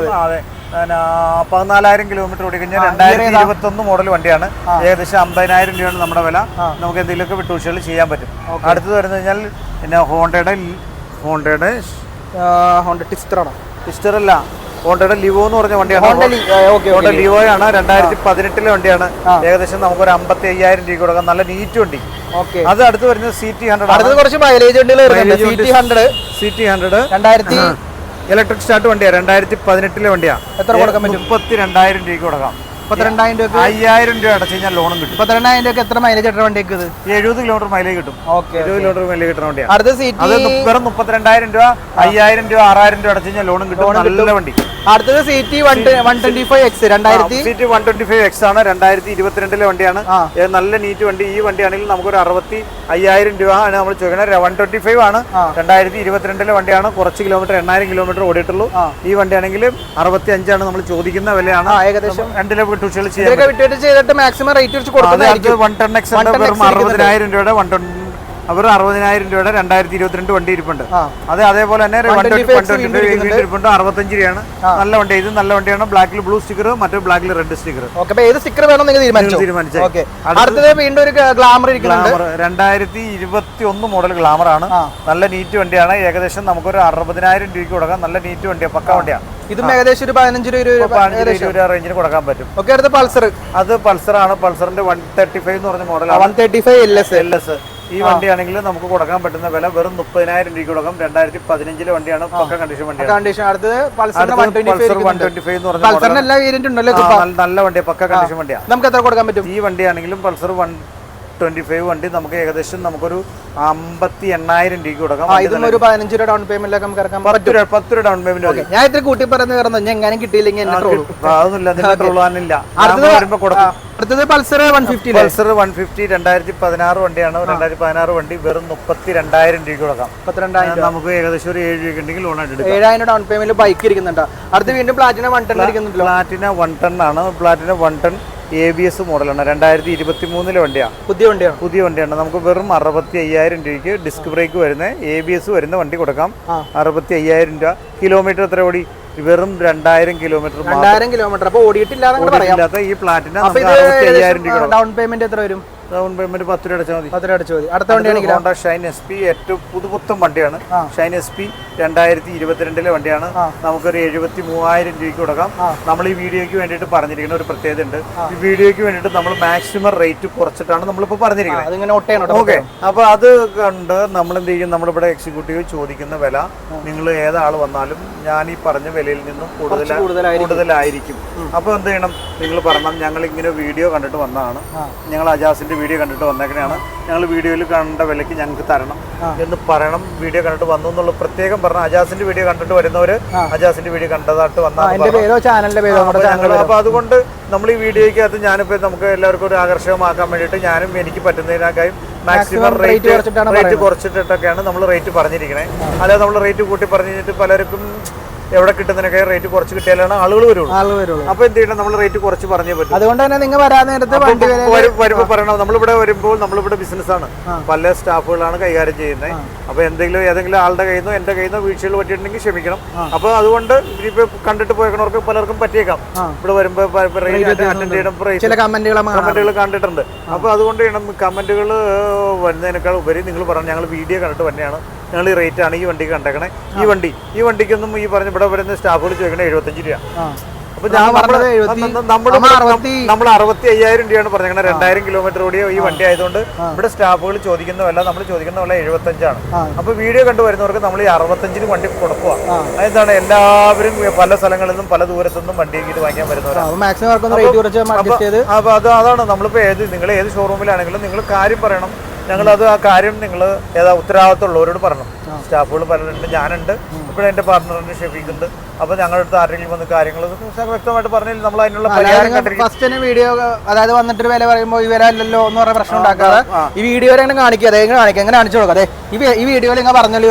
അതെ. 14,000 കിലോമീറ്റർ ഓടിക്കഴിഞ്ഞാൽ 2021 മോഡൽ വണ്ടിയാണ്. ഏകദേശം 50,000 രൂപയാണ് നമ്മുടെ വില. നമുക്ക് എന്തെങ്കിലുമൊക്കെ വിട്ടുവീഴ്ചകൾ ചെയ്യാൻ പറ്റും. അടുത്തത് വരുന്നത് കഴിഞ്ഞാൽ പിന്നെ ഹോണ്ടയുടെ ടിസ്റ്റർ അല്ല, ഹോണ്ടയുടെ ലിവോ എന്ന് പറഞ്ഞ വണ്ടിയാണ്. ഹോണ്ട ലിവോയാണ്, 2018 വണ്ടിയാണ്. ഏകദേശം നമുക്കൊരു 55,000 രൂപ കൊടുക്കാം. നല്ല നീറ്റ് വണ്ടി. അത് അടുത്ത് വരുന്നത് CT100. കുറച്ച് മൈലേജ് ഇലക്ട്രിക് സ്റ്റാർട്ട് വണ്ടിയാണ്. 2018 വണ്ടിയാണ്. 32,000 രൂപയ്ക്ക് കൊടുക്കാം. 32,000 രൂപ 5,000 രൂപ അടച്ചു കഴിഞ്ഞാൽ ലോണും കിട്ടും. 32,000 രൂപ എത്ര മൈലേജ് കിട്ടുന്ന വണ്ടിക്ക്? 70 കിലോമീറ്റർ മൈലേജ് കിട്ടും. 70 കിലോമീറ്റർ മൈലേജ് കിട്ടുന്ന വണ്ടിയാണ്. അത് വെറും 32,000 രൂപ 5,000 രൂപ 6,000 രൂപ അടച്ചു കഴിഞ്ഞാൽ ലോണും കിട്ടും. നല്ല വണ്ടി. അടുത്തത് CT125X CT125X ആണ്. 2022 വണ്ടിയാണ്. നല്ല നീറ്റ് വണ്ടി. ഈ വണ്ടിയാണെങ്കിൽ നമുക്കൊരു 65,000 രൂപ ആണ് നമ്മൾ ചോദിക്കുന്നത്. 125 ആണ്. 2022 വണ്ടിയാണ്. കുറച്ച് കിലോമീറ്റർ 8,000 കിലോമീറ്റർ ഓടിയിട്ടുള്ളൂ. ഈ വണ്ടിയാണെങ്കിൽ 65 ആണ് നമ്മൾ ചോദിക്കുന്ന വിലയാണ്. ഏകദേശം 2 ലക്ഷം വിട്ടുവീഴ്ചകൾ ചെയ്തിട്ട് മാക്സിമം റേറ്റ് വെച്ച് കൊടുക്കുന്നതായിരിക്കും. 110X 60,000 രൂപയുടെ 60,000 രൂപയുടെ 2022 വണ്ടി ഇരിപ്പുണ്ട്. അതേപോലെ തന്നെ 125 ഇരിപ്പുണ്ട്. 65 രൂപയാണ്. നല്ല വണ്ടി. ഇത് നല്ല വണ്ടിയാണ്. ബ്ലാക്കിൽ ബ്ലൂ സ്റ്റിക്കർ, മറ്റേ ബ്ലാക്കിൽ റെഡ് സ്റ്റിക്കർ. ഏത് സ്റ്റിക്കർ വേണം തീരുമാനിച്ചു. അടുത്തത് വീണ്ടും ഒരു ഗ്ലാമർ ഇരിക്കുന്നുണ്ട്. 2021 മോഡൽ ഗ്ലാമർ ആണ്. നല്ല നീറ്റ് വണ്ടിയാണ്. ഏകദേശം നമുക്കൊരു 60,000 രൂപയ്ക്ക് കൊടുക്കാം. നല്ല നീറ്റ് വണ്ടിയാണ്, പക്ക വണ്ടിയാണ്. ഇതും ഏകദേശം ഒരു 15 രൂപ റേഞ്ചിന് കൊടുക്കാൻ പറ്റും. അടുത്ത പൾസർ. അത് പൾസറാണ്. പൾസറിന്റെ 135 എന്ന് പറഞ്ഞ മോഡലാണ്. 135 LS. ഈ വണ്ടിയാണെങ്കിൽ നമുക്ക് കൊടുക്കാൻ പറ്റുന്ന വില വെറും 30,000 രൂപയ്ക്ക് കൊടുക്കാം. 2015 വണ്ടിയാണ്, പക്ക കണ്ടീഷൻ വണ്ടിയാണ്. പൾസർ 125 എന്ന് പറഞ്ഞ നല്ല വണ്ടിയാണ്, പക്ക കണ്ടീഷൻ വണ്ടിയാണ്. നമുക്ക് എത്ര കൊടുക്കാൻ പറ്റും? ഈ വണ്ടിയാണെങ്കിലും പൾസർ 125 വണ്ടി നമുക്ക് ഏകദേശം നമുക്കൊരു 58,000 രൂപയ്ക്ക് കൊടുക്കാം. ഇതും ഒരു 15 രൂപ ഡൗൺ പേയ്മെന്റിലൊക്കെ നമുക്ക് ഇറക്കാൻ പറ്റും. 10 രൂപ ഡൗൺ പേയ്മെന്റ്. ഞാൻ ഇത്ര കൂട്ടി പറഞ്ഞു ഞാൻ എങ്ങനെ കിട്ടിയില്ലെങ്കിൽ അതൊന്നുമില്ല. അടുത്തത് പൾസർ 150. പൾസർ 150 2016 വണ്ടിയാണ്. 2016 വണ്ടി വെറും 32,000 രൂപയ്ക്ക് കൊടുക്കാം. 32,000 നമുക്ക് ഏകദേശം ഒരു 7 രൂപ ഉണ്ടെങ്കിൽ ലോൺ ആയിട്ട് 7,000 ഡൗൺ പേയ്മെന്റ് ബൈക്ക് ഇരിക്കുന്നുണ്ട്. അടുത്ത് വീണ്ടും പ്ലാറ്റിന 110 ഇരിക്കുന്നുണ്ടല്ലോ. പ്ലാറ്റിന 110 ആണ്. പ്ലാറ്റിന 110 ABS മോഡലാണ്. 2023 വണ്ടിയാണ്. പുതിയ വണ്ടിയാണ്. നമുക്ക് വെറും 65,000 രൂപയ്ക്ക് ഡിസ്ക് ബ്രേക്ക് വരുന്ന ABS വരുന്ന വണ്ടി കൊടുക്കാം. 65,000 രൂപ. കിലോമീറ്റർ എത്ര ഓടി? വെറും 2,000 കിലോമീറ്റർ. അപ്പൊ ഓടിയിട്ടില്ലാത്ത ഈ പ്ലാറ്റിന 65,000 രൂപ. ഡൗൺ പേയ്മെന്റ് എത്ര വരും? ഡൗൺ പേയ്മെന്റ് 10 രൂപ അടച്ചാൽ മതി. 10 രൂപ അടച്ചാൽ മതി. അടുത്ത വണ്ടിയാണെങ്കിൽ ഹോണ്ട ഷൈൻ SP ഏറ്റവും പുതുപുത്തൻ വണ്ടിയാണ്. ഷൈൻ SP 2022 വണ്ടിയാണ്. നമുക്കൊരു 73,000 രൂപയ്ക്ക് കൊടുക്കാം. നമ്മൾ ഈ വീഡിയോയ്ക്ക് വേണ്ടിയിട്ട് പറഞ്ഞിരിക്കുന്ന ഒരു പ്രത്യേകത ഉണ്ട്. ഈ വീഡിയോയ്ക്ക് വേണ്ടിയിട്ട് നമ്മൾ മാക്സിമം റേറ്റ് കുറച്ചിട്ടാണ് നമ്മളിപ്പോൾ പറഞ്ഞിരിക്കുന്നത്. ഓക്കെ, അപ്പൊ അത് കണ്ട് നമ്മൾ എന്ത് ചെയ്യും, നമ്മളിവിടെ എക്സിക്യൂട്ടീവ് ചോദിക്കുന്ന വില നിങ്ങൾ ഏതാൾ വന്നാലും ഞാൻ ഈ പറഞ്ഞ വിലയിൽ നിന്നും കൂടുതലായിരിക്കും. അപ്പൊ എന്ത് ചെയ്യണം, നിങ്ങൾ പറയണം ഞങ്ങൾ ഇങ്ങനെ വീഡിയോ കണ്ടിട്ട് വന്നതാണ്, ഞങ്ങൾ അജാസിന്റെ വീഡിയോ കണ്ടിട്ട് വന്നേക്കണെയാണ്, ഞങ്ങൾ വീഡിയോയിൽ കണ്ട വിലയ്ക്ക് ഞങ്ങൾക്ക് തരണം എന്ന് പറയണം. വീഡിയോ കണ്ടിട്ട് വന്നു എന്നുള്ള പ്രത്യേകം പറഞ്ഞ അജാസിന്റെ വീഡിയോ കണ്ടിട്ട് വരുന്നവര് അജാസിന്റെ വീഡിയോ കണ്ടതായിട്ട് വന്നാൽ. അപ്പൊ അതുകൊണ്ട് നമ്മൾ ഈ വീഡിയോയ്ക്ക് അത് ഞാനിപ്പോ നമുക്ക് എല്ലാവർക്കും ഒരു ആകർഷകമാക്കാൻ വേണ്ടിയിട്ട് ഞാനും എനിക്ക് പറ്റുന്നതിനേക്കാളും മാക്സിമം റേറ്റ് കുറച്ചിട്ടൊക്കെയാണ് നമ്മൾ റേറ്റ് പറഞ്ഞിരിക്കണേ. അല്ലാതെ നമ്മൾ റേറ്റ് കൂട്ടി പറഞ്ഞിട്ട് പലർക്കും എവിടെ കിട്ടുന്നതിനൊക്കെ റേറ്റ് കുറച്ച് കിട്ടിയാലാണ് ആളുകൾ വരുള്ളൂ. അപ്പൊ എന്ത് ചെയ്യണം, നമ്മൾ റേറ്റ് കുറച്ച് പറഞ്ഞേ പറ്റും. അതുകൊണ്ട് തന്നെ നിങ്ങൾ വരുമ്പോ പറയണം, നമ്മളിവിടെ വരുമ്പോൾ നമ്മളിവിടെ ബിസിനസ്സാണ്, പല സ്റ്റാഫുകളാണ് കൈകാര്യം ചെയ്യുന്നത്. അപ്പൊ ഏതെങ്കിലും ആളുടെ കയ്യിൽ നിന്നോ എന്റെ കയ്യിൽ നിന്നോ വീഴ്ചകൾ പറ്റിയിട്ടുണ്ടെങ്കിൽ ക്ഷമിക്കണം. അപ്പൊ അതുകൊണ്ട് ഇപ്പൊ കണ്ടിട്ട് പോയവർക്ക് പലർക്കും പറ്റിയേക്കാം. ഇവിടെ വരുമ്പോ അറ്റൻഡ് ചെയ്യണം, കമന്റുകൾ കണ്ടിട്ടുണ്ട്. അപ്പൊ അതുകൊണ്ട് കമന്റുകൾ വരുന്നതിനേക്കാൾ ഉപരി നിങ്ങൾ പറഞ്ഞു ഞങ്ങൾ വീഡിയോ കണ്ടിട്ട് തന്നെയാണ് ഞങ്ങൾ ഈ റേറ്റ് ആണ് ഈ വണ്ടിക്ക് കണ്ടേക്കണേ. ഈ വണ്ടിക്കൊന്നും ഈ പറഞ്ഞ ഇവിടെ വരുന്ന സ്റ്റാഫുകൾ ചോദിക്കണേ 75 രൂപ. അപ്പൊ നമ്മൾ 65,000 രൂപയാണ് പറഞ്ഞേക്കണേ. 2000 കിലോമീറ്റർ ഓടിയ ഈ വണ്ടി ആയതുകൊണ്ട് ഇവിടെ സ്റ്റാഫുകൾ ചോദിക്കുന്ന വില നമ്മൾ ചോദിക്കുന്ന വില 75 ആണ്. അപ്പൊ വീഡിയോ കണ്ടു വരുന്നവർക്ക് നമ്മൾ ഈ 65 വണ്ടി കൊടുക്കുക. അതെന്താണ്, എല്ലാവരും പല സ്ഥലങ്ങളിൽ നിന്നും പല ദൂരത്തുനിന്നും വണ്ടി ഇത് വാങ്ങിക്കാൻ വരുന്നവരാണ്. അപ്പൊ അതാണ് നമ്മളിപ്പോ നിങ്ങൾ ഏത് ഷോറൂമിലാണെങ്കിലും നിങ്ങൾ കാര്യം പറയണം. ഞങ്ങളത് ആ കാര്യം നിങ്ങൾ ഉത്തരവാദിത്തമുള്ളവരോട് പറഞ്ഞു. സ്റ്റാഫുകൾ പലരുണ്ട്, ഞാനുണ്ട്, ഇവിടെ എന്റെ പാർട്ണറുണ്ട്, ഷെഫീഖുണ്ട്. അപ്പൊ ഞങ്ങളുടെ അടുത്ത് ആരെങ്കിലും വന്ന് കാര്യങ്ങൾ വ്യക്തമായിട്ട് പറഞ്ഞില്ല നമ്മൾ അതിനുള്ള ഫസ്റ്റ് വീഡിയോ അതായത് വന്നിട്ട് വില പറയുമ്പോൾ ഈ വില അല്ലല്ലോ എന്ന് പറഞ്ഞ പ്രശ്നം ഉണ്ടാക്കാതെ ഈ വീഡിയോ കാണിക്കാതെ എങ്ങനെ കാണിച്ചു കൊടുക്കാതെ ഈ വീഡിയോയിൽ നിങ്ങൾ പറഞ്ഞല്ലോ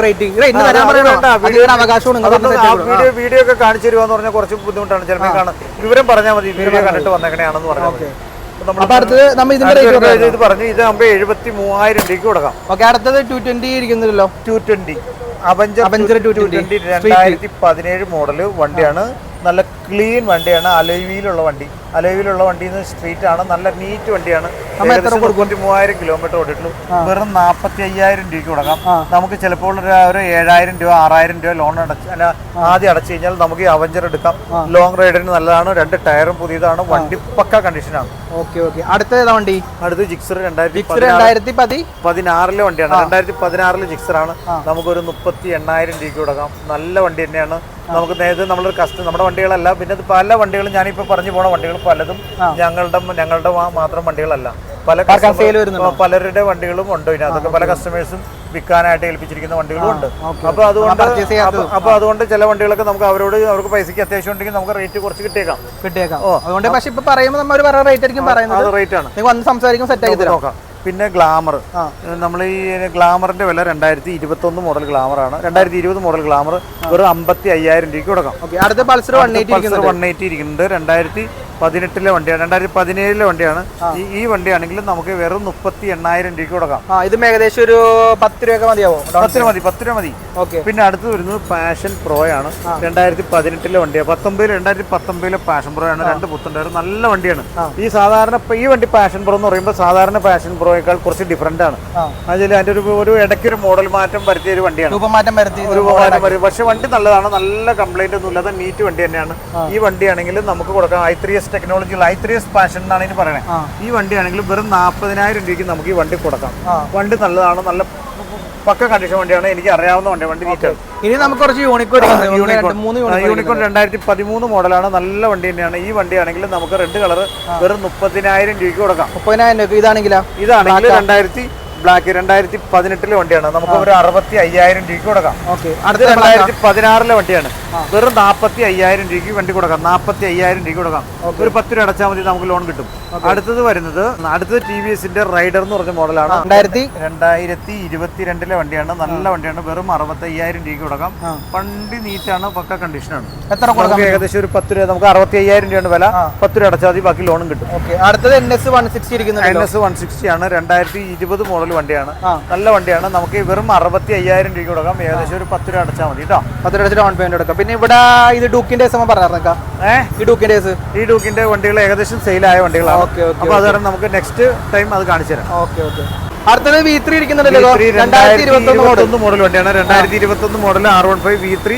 വീഡിയോ ഒക്കെ കാണിച്ചു തരുവാന്ന് പറഞ്ഞാൽ കുറച്ച് ബുദ്ധിമുട്ടാണ്. ചിലപ്പോൾ കാണാം, വിവരം പറഞ്ഞാൽ മതി, വീഡിയോ കണ്ടിട്ട് വന്നേക്കണെയാണെന്ന് പറഞ്ഞാൽ ഇത് പറഞ്ഞു. ഇത് നമുക്ക് 73,000 രൂപയ്ക്ക് കൊടുക്കാം. അടുത്തത് 220 ഇരിക്കുന്നില്ലല്ലോ. 220 അവഞ്ചർ 2017 മോഡല് വണ്ടിയാണ്. നല്ല ക്ലീൻ വണ്ടിയാണ്. അലോയിലുള്ള വണ്ടി സ്ട്രീറ്റ് ആണ്. നല്ല നീറ്റ് വണ്ടിയാണ്. 33,000 കിലോമീറ്റർ ഓടിയിട്ടുള്ളൂ. വെറും 45,000 രൂപയ്ക്ക് കൊടുക്കാം. നമുക്ക് ചിലപ്പോൾ ഒരു 7,000 രൂപ 6,000 രൂപ ലോൺ ആദ്യം അടച്ചു കഴിഞ്ഞാൽ നമുക്ക് ഈ അവഞ്ചർ എടുക്കാം. ലോങ് റൈഡിന് നല്ലതാണ്. 2 ടയറും പുതിയതാണ്. വണ്ടി പക്ക കണ്ടീഷനാണ്. അടുത്ത ജിക്സർ 2016 വണ്ടിയാണ്. 2016 ജിക്സറാണ്. നമുക്കൊരു 38,000 രൂപയ്ക്ക് കൊടുക്കാം. നല്ല വണ്ടി തന്നെയാണ്. നമുക്ക് നേരത്തെ നമ്മളൊരു നമ്മുടെ വണ്ടികളല്ല, പിന്നെ പല വണ്ടികളും ഞാനിപ്പോ പറഞ്ഞു പോണ വണ്ടികൾ പലതും ഞങ്ങളുടെ മാത്രം വണ്ടികളല്ല, പലരുടെ വണ്ടികളും ഉണ്ട്. ഇതിനകത്തൊക്കെ പല കസ്റ്റമേഴ്സും വിൽക്കാനായിട്ട് ഏൽപ്പിച്ചിരിക്കുന്ന വണ്ടികളും ഉണ്ട്. അപ്പൊ അതുകൊണ്ട് ചില വണ്ടികളൊക്കെ നമുക്ക് അവർക്ക് പൈസക്ക് അത്യാവശ്യം ഉണ്ടെങ്കിൽ നമുക്ക് റേറ്റ് കുറച്ച് കിട്ടിയേക്കാം. റേറ്റ് ആണ്. നോക്കാം. പിന്നെ ഗ്ലാമർ, നമ്മൾ ഈ ഗ്ലാമറിന്റെ വില 2021 മോഡൽ ഗ്ലാമറാണ്. 2020 മോഡൽ ഗ്ലാമർ വെറും 55,000 രൂപയ്ക്ക് കൊടുക്കാം. അടുത്ത പൾസർ 180 ഇരിക്കുന്നുണ്ട്. 2018 വണ്ടിയാണ്. 2017 വണ്ടിയാണ്. ഈ വണ്ടിയാണെങ്കിൽ നമുക്ക് വെറും 38,000 രൂപയ്ക്ക് കൊടുക്കാം. ഇത് ഏകദേശം ഒരു 10 രൂപ മതിയാവോ? 10 രൂപ മതി. പിന്നെ അടുത്ത് വരുന്നത് പാഷൻ പ്രോ ആണ്. 2018 വണ്ടിയാണ്. 2019 പാഷൻ പ്രോ ആണ്. 2 പുത്തണ്ടായിരുന്നു. നല്ല വണ്ടിയാണ്. ഈ വണ്ടി പാഷൻ പ്രോ എന്ന് പറയുമ്പോൾ സാധാരണ പാഷൻ പ്രോയേക്കാൾ കുറച്ച് ഡിഫറെന്റ് ആണ്. അതിൽ അതിന്റെ ഒരു ഇടയ്ക്കൊരു മോഡൽ മാറ്റം വരുത്തിയ ഒരു വണ്ടിയാണ്. പക്ഷെ വണ്ടി നല്ലതാണ്. നല്ല കംപ്ലൈന്റ് ഒന്നും ഇല്ലാതെ നീറ്റ് വണ്ടി തന്നെയാണ്. ഈ വണ്ടിയാണെങ്കിൽ നമുക്ക് കൊടുക്കാം. i3s ടെക്നോളജി, i3s പാഷൻ എന്നാണ് ഇതിന് പറയുന്നത്. ഈ വണ്ടിയാണെങ്കിൽ വെറും 40,000 രൂപയ്ക്ക് നമുക്ക് ഈ വണ്ടി കൊടുക്കാം. വണ്ടി നല്ലതാണ്. നല്ല പക്ക കണ്ടീഷൻ വണ്ടിയാണ്. എനിക്ക് അറിയാവുന്ന വണ്ടി നീറ്റാണ്. ഇനി നമുക്ക് കുറച്ച് യൂണിക്കോൺ 2013 മോഡലാണ്. നല്ല വണ്ടി തന്നെയാണ്. ഈ വണ്ടിയാണെങ്കിൽ നമുക്ക് റെഡ് കളർ വെറും 30,000 രൂപയ്ക്ക് കൊടുക്കാം. 30,000 രൂപ. ഇതാണെങ്കിൽ 2018 വണ്ടിയാണ്. നമുക്ക് ഒരു 65,000 രൂപയ്ക്ക് കൊടുക്കാം. അടുത്ത 2016 വണ്ടിയാണ്. വെറും 45,000 രൂപയ്ക്ക് വണ്ടി കൊടുക്കാം. 45,000 രൂപയ്ക്ക് കൊടുക്കാം. ഒരു 10 രൂപ അടച്ചാൽ മതി, നമുക്ക് ലോൺ കിട്ടും. അടുത്തത് TVSന്റെ റൈഡർ എന്ന് പറഞ്ഞ മോഡലാണ്. 2022 വണ്ടിയാണ്. നല്ല വണ്ടിയാണ്. വെറും 65,000 രൂപയ്ക്ക് കൊടുക്കാം. വണ്ടി നീറ്റാണ്, പക്ക കണ്ടീഷനാണ്. ഏകദേശം ഒരു 10 രൂപ, നമുക്ക് 65,000 രൂപയാണ് വില. 10 രൂപ അടച്ചാൽ മതി, ബാക്കി ലോണും കിട്ടും. അടുത്തത് NS 160 NS 160 ആണ്. 2020 മോഡൽ മോഡൽ വണ്ടിയാണ്, നല്ല വണ്ടിയാണ്. നമുക്ക് വെറും 65,000 രൂപ കൊടുക്കാം. ഏകദേശം ഒരു 10 രൂപ അടച്ചാൽ മതി കേട്ടോ. 10 രൂപ ഡൗൺ പേയ്മെന്റ് എടുക്കാം. പിന്നെ ഇവിടെ ഇത് ഡൂക്കിന്റെ പറഞ്ഞേക്കാം. ഈ ഡൂക്കിന്റെ വണ്ടികൾ ഏകദേശം സെയിലായ വണ്ടികളാണ്. അപ്പൊ അത് കാരണം നമുക്ക് നെക്സ്റ്റ് ടൈം അത് കാണിച്ചു തരാം. അടുത്തത് V3 ഇരിക്കുന്നുണ്ടല്ലോ. 2021 മോഡൽ വണ്ടിയാണ്. 2021 മോഡൽ R15 V3.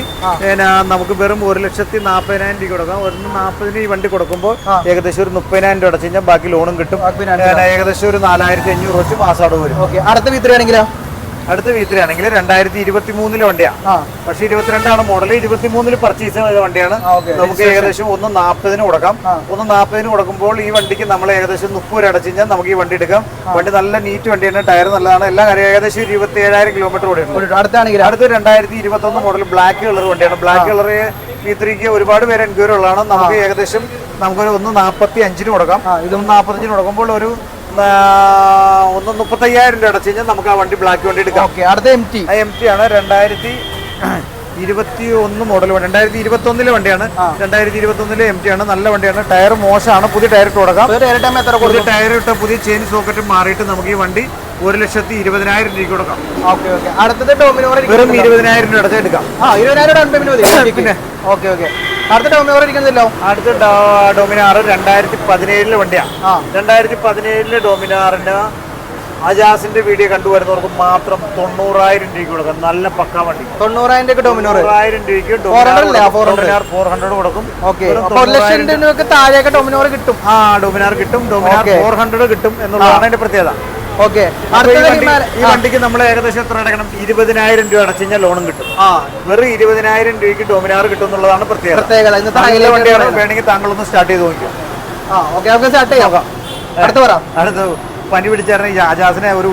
നമുക്ക് വെറും 1,40,000 രൂപ കൊടുക്കാം. 1,40,000 ഈ വണ്ടി കൊടുക്കുമ്പോൾ ഏകദേശം ഒരു 30,000 രൂപ അടച്ചു കഴിഞ്ഞാൽ ബാക്കി ലോണും കിട്ടും. ഏകദേശം ഒരു 4,500 വെച്ച് മാസം അടവ് വരും. അടുത്ത V3 ആണെങ്കിലോ? അടുത്ത V3 ആണെങ്കിൽ 2023 വണ്ടിയാണ്. പക്ഷേ 22 മോഡൽ. 23 പർച്ചേസ് ചെയ്ത വണ്ടിയാണ്. നമുക്ക് ഏകദേശം 1,40,000 കൊടുക്കാം. 1,40,000 കൊടുക്കുമ്പോൾ ഈ വണ്ടിക്ക് നമ്മൾ ഏകദേശം 30 രൂപ അടച്ചു കഴിഞ്ഞാൽ നമുക്ക് ഈ വണ്ടി എടുക്കാം. വണ്ടി നല്ല നീറ്റ് വണ്ടിയാണ്, ടയർ നല്ലതാണ്, എല്ലാ കാര്യം. ഏകദേശം 27,000 കിലോമീറ്റർ ഓടിയുണ്ട്. അടുത്ത 2021 മോഡൽ ബ്ലാക്ക് കളർ വണ്ടിയാണ്. ബ്ലാക്ക് കളർ V3ക്ക് ഒരുപാട് പേര് എൻക്വയറി ഉള്ളതാണ്. നമുക്ക് ഏകദേശം നമുക്കൊരു 1,45 കൊടുക്കാം. ഇത് 1,45 കൊടുക്കുമ്പോൾ ഒരു 1,35,000 രൂപ അടച്ചു കഴിഞ്ഞാൽ നമുക്ക് ആ വണ്ടി ബ്ലാക്ക് വണ്ടി എടുക്കാം. അടുത്ത MT ആണ്. 2021 മോഡൽ വണ്ടി. 2021 വണ്ടിയാണ്. 2021 MT ആണ്. നല്ല വണ്ടിയാണ്. ടയർ മോശമാണ്. പുതിയ ടയർ ഇട്ട് കൊടുക്കാം. പുതിയ ടയർ ഇട്ട് പുതിയ ചെയിൻ സോക്കറ്റ് മാറിയിട്ട് നമുക്ക് ഈ വണ്ടി 1,20,000 രൂപ കൊടുക്കാം. അടുത്തത് ഡോമിനോർ. വെറും 20,000 രൂപ അടച്ചാൽ എടുക്കാം. 20,000 ഡൗൺ പേയ്മെന്റ് മതി. പിന്നെ അടുത്ത ഡോമിനോർ ഇരിക്കുന്നില്ലോ. അടുത്ത ഡോമിനാർ 2017 വണ്ടിയാണ്. 2017 ഡോമിനാറിന് അജാസിന്റെ വീഡിയോ കണ്ടുവരുന്നവർക്ക് മാത്രം 90,000 രൂപയ്ക്ക് കൊടുക്കാം. നല്ല പക്കാ വണ്ടി. 90,000 രൂപയ്ക്ക് ഡോമിനോർ. 90,000 രൂപയ്ക്ക് 400 കൊടുക്കും. 1,00,000 രൂപയ്ക്ക് താഴെയൊക്കെ ഡോമിനോർ കിട്ടും. ഡോമിനാർ കിട്ടും. ഡോമിനാർ 400 കിട്ടും എന്നുള്ളതാണ് അതിന്റെ പ്രത്യേകത. ഈ വണ്ടിക്ക് നമ്മൾ ഏകദേശം എത്ര അടക്കണം? 20,000 രൂപ അടച്ചു കഴിഞ്ഞാൽ ലോണും കിട്ടും. വെറും 20,000 രൂപയ്ക്ക് ഡോമിനാർ കിട്ടും എന്നുള്ളതാണ് പ്രത്യേകത. നല്ല വണ്ടിയാണ്. വേണമെങ്കിൽ താങ്കളൊന്ന് സ്റ്റാർട്ട് ചെയ്ത് നോക്കിയോ. അടുത്ത പനി പിടിച്ചാൽ അജാസിനെ ഒരു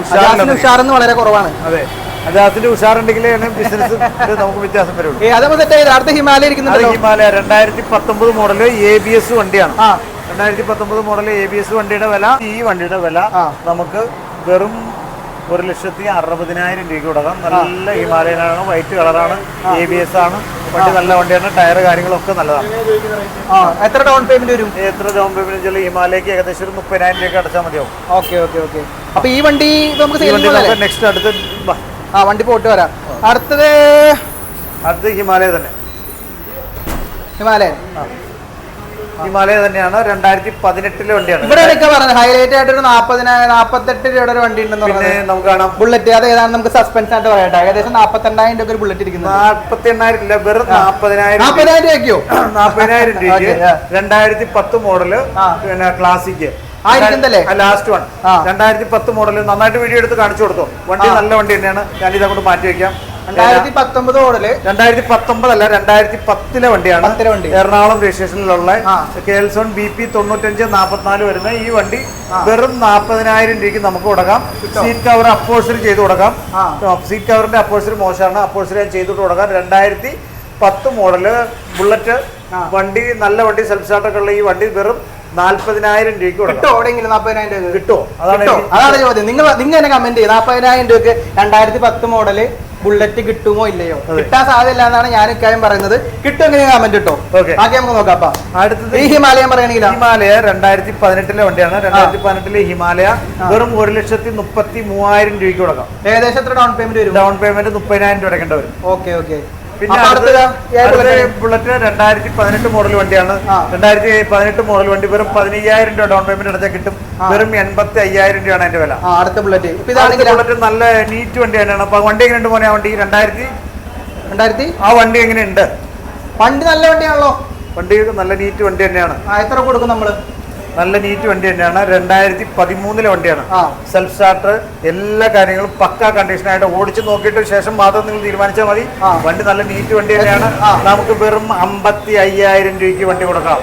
ഉഷാറെന്ന് വളരെ കുറവാണ്. അതെ, അജാസിന്റെ ഉഷാറുണ്ടെങ്കിലേ ബിസിനസ് നമുക്ക് വ്യത്യാസം വരുള്ളൂ. അടുത്ത ഹിമാലയ ഇരിക്കുന്നത്. ഹിമാലയ 2019 മോഡല് ABS വണ്ടിയാണ്. 2019 മോഡൽ ABS വണ്ടിയുടെ വില, ഈ വണ്ടിയുടെ വില നമുക്ക് വെറും 1,60,000 രൂപയ്ക്ക് കൊടുക്കാം. നല്ല ഹിമാലയനാണ്, വൈറ്റ് കളറാണ്, ABS ആണ്. വണ്ടി നല്ല വണ്ടിയാണ്. ടയർ കാര്യങ്ങളൊക്കെ നല്ലതാണ്. എത്ര ഡൗൺ പേയ്മെന്റ് വരും? എത്ര ഡൗൺ പേയ്മെന്റ് വെച്ചാൽ ഹിമാലയക്ക് ഏകദേശം ഒരു 30,000 രൂപ അടച്ചാൽ മതിയാവും. അപ്പൊ ഈ വണ്ടി നെക്സ്റ്റ് അടുത്ത് വണ്ടി പോയിട്ട് വരാം. അടുത്തത് ഹിമാലയ തന്നെ. ഹിമാലയ തന്നെയാണ്. 2018 വണ്ടിയാണ്. ഇവിടെ ഹൈലൈറ്റ് ആയിട്ട് ഒരു 48 രൂപയുടെ ഒരു വണ്ടി ഉണ്ടെന്ന് പിന്നെ നമുക്ക് കാണാം. ബുള്ളറ്റ്. അത് ഏതാണ് നമുക്ക് സസ്പെൻഷൻ ആയിട്ട് പറയട്ടെ. ഏകദേശം 42,000 രൂപ ഒരു ബുള്ളറ്റ് ഇരിക്കുന്നത്. 48,000 ഇല്ല, വെറും 40,000 രൂപയ്ക്കോ? 40,000 രൂപയ്ക്ക് 2010 മോഡല് പിന്നെ ക്ലാസിക് ലാസ്റ്റ് വൺ. 2010 മോഡല് നന്നായിട്ട് വീഡിയോ എടുത്ത് കാണിച്ചു കൊടുത്തു. വണ്ടി നല്ല വണ്ടി തന്നെയാണ്. ഞാൻ ഇതങ്ങോട്ട് മാറ്റി വെക്കാം. 2019 മോഡല്. 2019 അല്ല, 2010 വണ്ടിയാണ്. എറണാകുളം രജിസ്ട്രേഷനിലുള്ള KL BP 9544 വരുന്ന ഈ വണ്ടി വെറും 40,000 രൂപയ്ക്ക് നമുക്ക് കൊടുക്കാം. സീറ്റ് കവർ അപ്പോഴ്സറി ചെയ്ത് കൊടുക്കാം. സീറ്റ് കവറിന്റെ അപ്പോഴ്സറി മോശമാണ്. അപ്പോഴ്സറി ചെയ്തിട്ട് കൊടുക്കാം. 2010 മോഡല് ബുള്ളറ്റ് വണ്ടി, നല്ല വണ്ടി, സെൽഫ് സ്റ്റാർട്ടൊക്കെ ഉള്ള ഈ വണ്ടി വെറും 40,000 രൂപയ്ക്ക് കിട്ടുമോ? അതാണ് ചോദ്യം. നിങ്ങൾ തന്നെ കമന്റ് ചെയ്യും. 40,000 രൂപയ്ക്ക് 2010 മോഡല് ബുള്ളറ്റ് കിട്ടുമോ ഇല്ലയോ? കിട്ടാൻ സാധ്യത എന്നാണ് ഞാൻ ഇക്കാര്യം പറയുന്നത്. കിട്ടുമെങ്കിൽ കമന്റ് കിട്ടോ. ബാക്കി നമുക്ക് നോക്കാം. അടുത്തത് ഈ ഹിമാലയ പറയുകയാണെങ്കിൽ ഹിമാലയ 2018 വണ്ടിയാണ്. 2018 ഹിമാലയ വെറും 1,33,000 രൂപയ്ക്ക് കൊടുക്കാം. ഏകദേശം എത്ര ഡൗൺ പേയ്മെന്റ് വരും? ഡൗൺ പേയ്മെന്റ് 30,000 രൂപ അടയ്ക്കേണ്ടി വരും. പിന്നെ ബുള്ളറ്റ് 2018 മോഡൽ വണ്ടിയാണ്. 2018 മോഡൽ വണ്ടി വെറും 15,000 രൂപ ഡൗൺ പേയ്മെന്റ് അടച്ചാൽ കിട്ടും. വെറും 85,000 രൂപയാണ് അതിന്റെ വില. അടുത്ത ബുള്ളറ്റ് നല്ല നീറ്റ് വണ്ടി തന്നെയാണ്. അപ്പൊ വണ്ടി എങ്ങനെയുണ്ട് മോനെ? ആ വണ്ടി 2000 ആ വണ്ടി എങ്ങനെയുണ്ട്? വണ്ടി നല്ല വണ്ടിയാണല്ലോ. വണ്ടി നല്ല നീറ്റ് വണ്ടി തന്നെയാണ്. എത്ര കൊടുക്കും നമ്മള്? നല്ല നീറ്റ് വണ്ടി തന്നെയാണ്. 2013 വണ്ടിയാണ്. സെൽഫ് സ്റ്റാർട്ടർ, എല്ലാ കാര്യങ്ങളും പക്കാ കണ്ടീഷനായിട്ട് ഓടിച്ച് നോക്കിയിട്ട് ശേഷം മാത്രം നിങ്ങൾ തീരുമാനിച്ചാൽ മതി. വണ്ടി നല്ല നീറ്റ് വണ്ടി തന്നെയാണ്. നമുക്ക് വെറും 55,000 രൂപയ്ക്ക് വണ്ടി കൊടുക്കാം.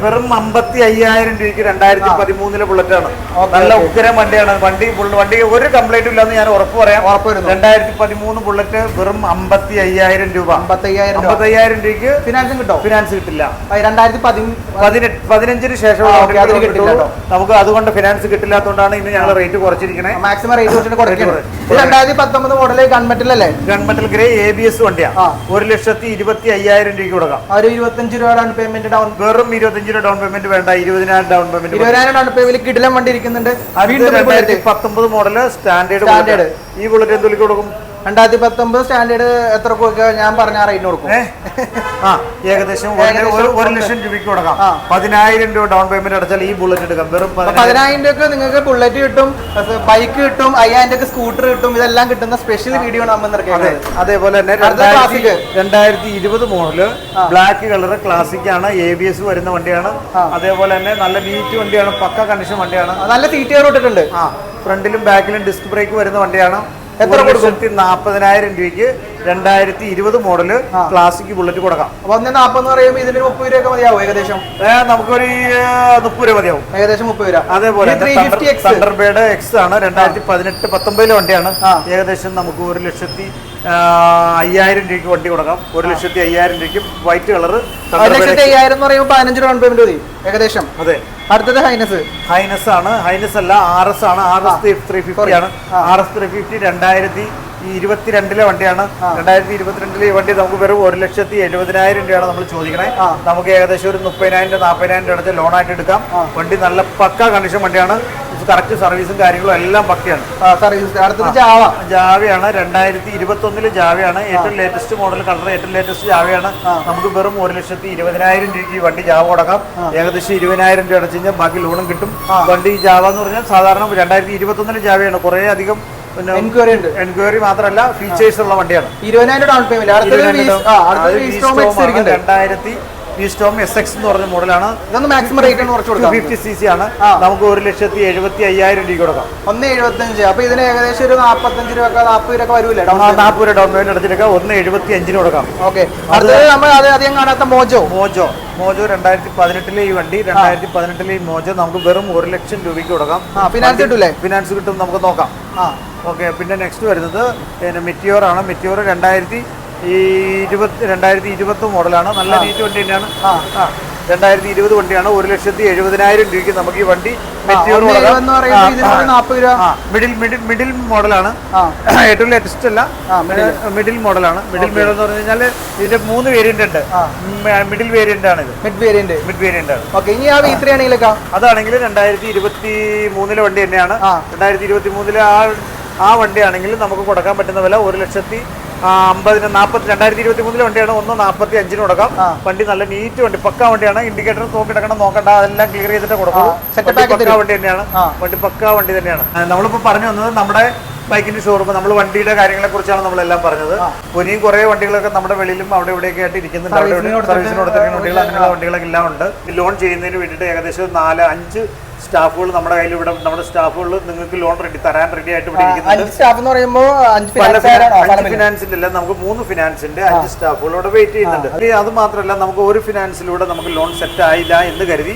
വെറും 55,000 രൂപയ്ക്ക് 2013 ബുള്ളറ്റാണ്. നല്ല ഉഗ്രം വണ്ടിയാണ്. വണ്ടി ഒരു കംപ്ലൈന്റും ഇല്ലെന്ന് ഞാൻ ഉറപ്പ് പറയാം. 2013 ബുള്ളറ്റ് വെറും 55,000 രൂപ. 55,000 രൂപയ്ക്ക് ഫിനാൻസ് കിട്ടില്ല. 2015 ശേഷം നമുക്ക് അതുകൊണ്ട് ഫിനാൻസ് കിട്ടില്ലാത്തതുകൊണ്ടാണ് ഇന്ന് ഞങ്ങൾ റേറ്റ് കുറച്ചിരിക്കുന്നത്. മാക്സിമം റേറ്റ് 2019 മോഡൽ ഗൺമെറ്റൽ അല്ലേ? ഗൺമെറ്റൽ ഗ്രേ ABS വണ്ടിയാണ്. 1,25,000 രൂപയ്ക്ക് കൊടുക്കാം. 25 രൂപ ഡൗൺ പേയ്മെന്റ്. വെറും 25 രൂപ ഡൗൺ പേയ്മെന്റ് വേണ്ട, 20,000 ഡൗൺ പേയ്മെന്റ്. 20,000 ഡൗൺ പേയ്മെന്റ് കിടിലം വണ്ടി ഇരിക്കുന്നുണ്ട്. 2019 മോഡല് സ്റ്റാൻഡേർഡ്. ഈ ബുള്ളറ്റ് എന്ത് വിളിക്ക് കൊടുക്കും? 2019 സ്റ്റാൻഡേർഡ് എത്ര ഞാൻ പറഞ്ഞ റേറ്റിന് കൊടുക്കും. ഏകദേശം 1 ലക്ഷം രൂപയ്ക്ക് കൊടുക്കാം. 10,000 രൂപ ഡൗൺ പേയ്മെന്റ് അടച്ചാൽ ഈ ബുള്ളറ്റ് എടുക്കാം. വെറും 10,000 രൂപ നിങ്ങൾക്ക് ബുള്ളറ്റ് കിട്ടും, ബൈക്ക് കിട്ടും, 5,000 രൂപ സ്കൂട്ടർ കിട്ടും. ഇതെല്ലാം കിട്ടുന്ന സ്പെഷ്യൽ വീഡിയോ നമ്മൾ ഇറക്കിയത്. അതേപോലെ തന്നെ 2020 മോഡല് ബ്ലാക്ക് കളർ ക്ലാസിക് ആണ്. ABS വരുന്ന വണ്ടിയാണ്. അതേപോലെ തന്നെ നല്ല നീറ്റ് വണ്ടിയാണ്, പക്ക കണ്ടീഷൻ വണ്ടിയാണ്. നല്ല സീറ്റ് കയറി ഇട്ടിട്ടുണ്ട്. ഫ്രണ്ടിലും ബാക്കിലും ഡിസ്ക് ബ്രേക്ക് വരുന്ന വണ്ടിയാണ്. 1,40,000 രൂപയ്ക്ക് 2020 മോഡല് ക്ലാസിക് ബുള്ളറ്റ് കൊടുക്കാം. 1,40 എന്ന് പറയുമ്പോൾ ഇതിന് 30 രൂപ മതിയാവും ഏകദേശം. നമുക്കൊരു 30 രൂപ മതിയാവും, ഏകദേശം 30 രൂപ. അതേപോലെ തണ്ടർബേർഡ് X ആണ്. 2018-19 വണ്ടിയാണ്. ഏകദേശം നമുക്ക് 1,05,000 രൂപയ്ക്ക് വണ്ടി കൊടുക്കാം. 1,05,000 രൂപയ്ക്ക് വൈറ്റ് കളർ. 1,05,000 എന്ന് പറയുമ്പോൾ 15 രൂപ പേയ്മെന്റ് മതി ഏകദേശം. അതെ. അടുത്തത് ഹൈനസ് ആണ്. ഹൈനസ് അല്ല, RS ആണ്. RS 350 ആണ്. RS 350 2022 വണ്ടിയാണ്. 2022 ഈ വണ്ടി നമുക്ക് വെറും 1,70,000 രൂപയാണ് നമ്മൾ ചോദിക്കണേ. നമുക്ക് ഏകദേശം ഒരു 30,000-40,000 രൂപ അടച്ച് ലോണായിട്ട് എടുക്കാം. വണ്ടി നല്ല പക്ക കണ്ടീഷൻ വണ്ടിയാണ്. കറക്റ്റ് സർവീസും കാര്യങ്ങളും എല്ലാം പക്കയാണ്. ജാവയാണ്. 2021 ജാവയാണ്. ഏറ്റവും ലേറ്റസ്റ്റ് മോഡൽ കളർ, ഏറ്റവും ലേറ്റസ്റ്റ് ജാവയാണ്. നമുക്ക് വെറും 1,20,000 രൂപയ്ക്ക് ഈ വണ്ടി ജാവ കൊടുക്കാം. ഏകദേശം 20,000 രൂപ അടച്ചു കഴിഞ്ഞാൽ ബാക്കി ലോണും കിട്ടും. വണ്ടി ജാവ എന്ന് പറഞ്ഞാൽ സാധാരണ 2021 ജാവയാണ്. കുറെ അധികം എൻക്വയറി മാത്രമല്ല, ഫീച്ചേഴ്സ് ഉള്ള വണ്ടിയാണ്. 20,000 ഡൗൺ പേയ്മെന്റ്. 2000 V-Storm SX എന്ന് പറഞ്ഞ മോഡലാണ്. മാക്സിമം റേറ്റ് 250cc ആണ്. നമുക്ക് 1,75,000 രൂപ കൊടുക്കാം. 1,75. അപ്പൊ ഇതിന് ഏകദേശം ഒരു 45 രൂപ 40 രൂപ വരൂല്ലേ? 40 രൂപ ഡൗൺ പേയ്മെന്റ് അടച്ചിരിക്കാം. 1,75 കൊടുക്കാം. ഓക്കെ. അടുത്തത് നമ്മൾ അധികം കാണാത്ത മോജോ 2018 ഈ വണ്ടി. 2018 ഈ മോജോ നമുക്ക് വെറും 1 ലക്ഷം രൂപയ്ക്ക് കൊടുക്കാം. ഫിനാൻസ് കിട്ടൂലേ? ഫിനാൻസ് കിട്ടും, നമുക്ക് നോക്കാം. ഓക്കെ. പിന്നെ നെക്സ്റ്റ് വരുന്നത് മെറ്റിയോർ ആണ്. മെറ്റിയോർ 2020 മോഡലാണ്. നല്ല നീറ്റ് വണ്ടി തന്നെയാണ്. 2020 വണ്ടിയാണ്. 1,70,000 രൂപയ്ക്ക് നമുക്ക് ഈ വണ്ടി മെറ്റിയോർ മിഡിൽ മോഡലാണ്. ഏറ്റവും ലേറ്റസ്റ്റ് അല്ല, മിഡിൽ മോഡലാണ്. മിഡിൽ മോഡൽ എന്ന് പറഞ്ഞു കഴിഞ്ഞാൽ ഇതിന്റെ 3 വേരിയന്റ് ഉണ്ട്. മിഡിൽ വേരിയന്റ് ആണ് ഇത്. മിഡ് വേരിയന്റ് ആണ്. അതാണെങ്കിൽ 2023 വണ്ടി തന്നെയാണ്. 2023 ആ വണ്ടിയാണെങ്കിൽ നമുക്ക് കൊടുക്കാൻ പറ്റുന്ന വില 1,50,000 വണ്ടിയാണ്. 1,45 കൊടുക്കാം. വണ്ടി നല്ല നീറ്റ് വണ്ടി, പക്ക വണ്ടിയാണ്. ഇൻഡിക്കേറ്റർ നോക്കണ്ട, അതെല്ലാം ക്ലിയർ ചെയ്തിട്ട് കൊടുക്കും. പക്ക വണ്ടി തന്നെയാണ്. പക്ക വണ്ടി തന്നെയാണ്. നമ്മളിപ്പോ പറഞ്ഞു വന്നത് നമ്മുടെ ബൈക്കിന്റെ ഷോറൂം, നമ്മൾ വണ്ടിയുടെ കാര്യങ്ങളെ കുറിച്ചാണ് നമ്മളെല്ലാം പറഞ്ഞത്. ഇനിയും കുറെ വണ്ടികളൊക്കെ നമ്മുടെ വെളിയിലും അവിടെ ഇവിടെയൊക്കെ ആയിട്ട് ഇരിക്കുന്നുണ്ട്. സർവീസിന് കൊടുത്തിരിക്കുന്ന വണ്ടികൾ, അങ്ങനെയുള്ള വണ്ടികളൊക്കെ എല്ലാം ഉണ്ട്. ലോൺ ചെയ്യുന്നതിന് വേണ്ടിയിട്ട് ഏകദേശം 4-5 സ്റ്റാഫുകൾ നമ്മുടെ കയ്യിൽ ഇവിടെ, നമ്മുടെ സ്റ്റാഫുകൾ നിങ്ങൾക്ക് ലോൺ തരാൻ റെഡി ആയിട്ട് ഇവിടെ ഇരിക്കുന്നുണ്ട്. ഫിനാൻസിന്റെ നമുക്ക് 3 ഫിനാൻസിന്റെ 5 സ്റ്റാഫുകളോട് വെയിറ്റ് ചെയ്യുന്നുണ്ട്. അത് മാത്രമല്ല, നമുക്ക് ഒരു ഫിനാൻസിലൂടെ നമുക്ക് ലോൺ സെറ്റ് ആയില്ല എന്ന് കരുതി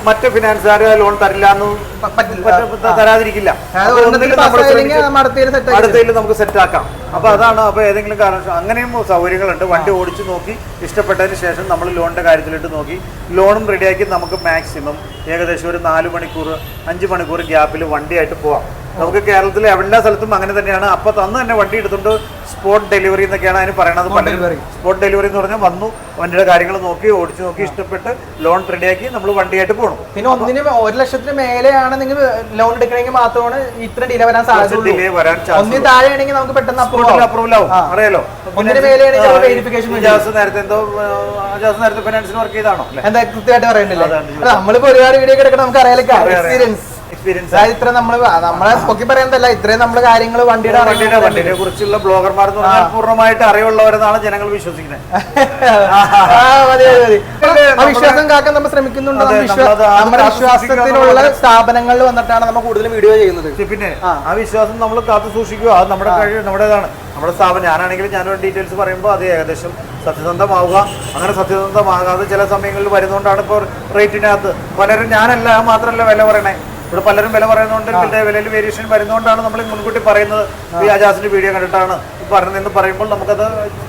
മറ്റു ഫിനാൻസുകാർ ലോൺ തരില്ല എന്ന് തരാതിരിക്കില്ല. അടുത്തതിൽ നമുക്ക് സെറ്റ് ആക്കാം. അപ്പൊ അതാണ്. അപ്പൊ ഏതെങ്കിലും കാരണം അങ്ങനെയും സൗകര്യങ്ങളുണ്ട്. വണ്ടി ഓടിച്ചു നോക്കി ഇഷ്ടപ്പെട്ടതിന് ശേഷം നമ്മൾ ലോണിന്റെ കാര്യത്തിലിട്ട് നോക്കി ലോണും റെഡിയാക്കി നമുക്ക് മാക്സിമം ഏകദേശം ഒരു 4 മണിക്കൂർ 5 മണിക്കൂർ ഗ്യാപ്പിൽ വണ്ടിയായിട്ട് പോവാം. നമുക്ക് കേരളത്തിലെ എല്ലാ സ്ഥലത്തും അങ്ങനെ തന്നെയാണ്. അപ്പൊ തന്ന് തന്നെ വണ്ടി എടുത്തുകൊണ്ട് സ്പോട്ട് ഡെലിവറി എന്നൊക്കെയാണ് അതിന് പറയുന്നത്. സ്പോട്ട് ഡെലിവറി എന്ന് പറഞ്ഞാൽ വന്നു വണ്ടിയുടെ കാര്യങ്ങൾ നോക്കി ഓടിച്ചു നോക്കി ഇഷ്ടപ്പെട്ട് ലോൺ റെഡിയാക്കി നമ്മൾ വണ്ടിയായിട്ട് പോകണം. പിന്നെ 1 ലക്ഷത്തിന് മേലെയാണ് നിങ്ങൾ ലോൺ എടുക്കണമെങ്കിൽ മാത്രമാണ് ഇത്ര ഡിലേ വരാൻ സാധ്യത. താഴെയാണെങ്കിൽ നമുക്ക് പെട്ടെന്ന് അപ്രൂവൽ ആവും. അറിയാലോ. നേരത്തെ ഫിനാൻസിന് വർക്ക് ചെയ്താണോ? എന്താ കൃത്യമായിട്ട് പറയുന്നില്ല. നമ്മളിപ്പോ ഒരുപാട് വീഡിയോ കിടക്കണം, നമുക്ക് അറിയാലോ. ഇത്ര നമ്മളെ പൊക്കി പറയുന്നതല്ല, ഇത്രയും നമ്മള് കാര്യങ്ങൾ വണ്ടിയെ കുറിച്ചുള്ള ബ്ലോഗർമാർ എന്ന് പറഞ്ഞാൽ പൂർണ്ണമായിട്ട് അറിവുള്ളവരെന്നാണ് ജനങ്ങൾ വിശ്വസിക്കുന്നത്. വിശ്വാസം കാക്കാൻ നമ്മൾ ശ്രമിക്കുന്നുണ്ട്. നമ്മുടെ വിശ്വാസത്തിലുള്ള സ്ഥാപനങ്ങളിൽ വന്നിട്ടാണ് നമ്മൾ കൂടുതൽ വീഡിയോ ചെയ്യുന്നത്. പിന്നെ ആ വിശ്വാസം നമ്മൾ കാത്തു സൂക്ഷിക്കുക. അത് നമ്മുടെ കഴിവ്, നമ്മുടേതാണ്. നമ്മുടെ സ്ഥാപനം, ഞാനാണെങ്കിലും ഞാനൊരു ഡീറ്റെയിൽസ് പറയുമ്പോൾ അത് ഏകദേശം സത്യസന്ധമാവുക. അങ്ങനെ സത്യസന്ധമാകാതെ ചില സമയങ്ങളിൽ വരുന്നതുകൊണ്ടാണ് ഇപ്പോൾ റേറ്റിനകത്ത് പലരും, ഞാനല്ല മാത്രമല്ല വില പറയണേ, ഇവിടെ പലരും വില പറയുന്നതുകൊണ്ട് വിലയിൽ വേരിയേഷൻ വരുന്നതുകൊണ്ടാണ് നമ്മൾ മുൻകൂട്ടി പറയുന്നത്. ഈ അജാസിന്റെ വീഡിയോ കണ്ടിട്ടാണ് പറഞ്ഞതെന്ന് പറയുമ്പോൾ നമുക്കത്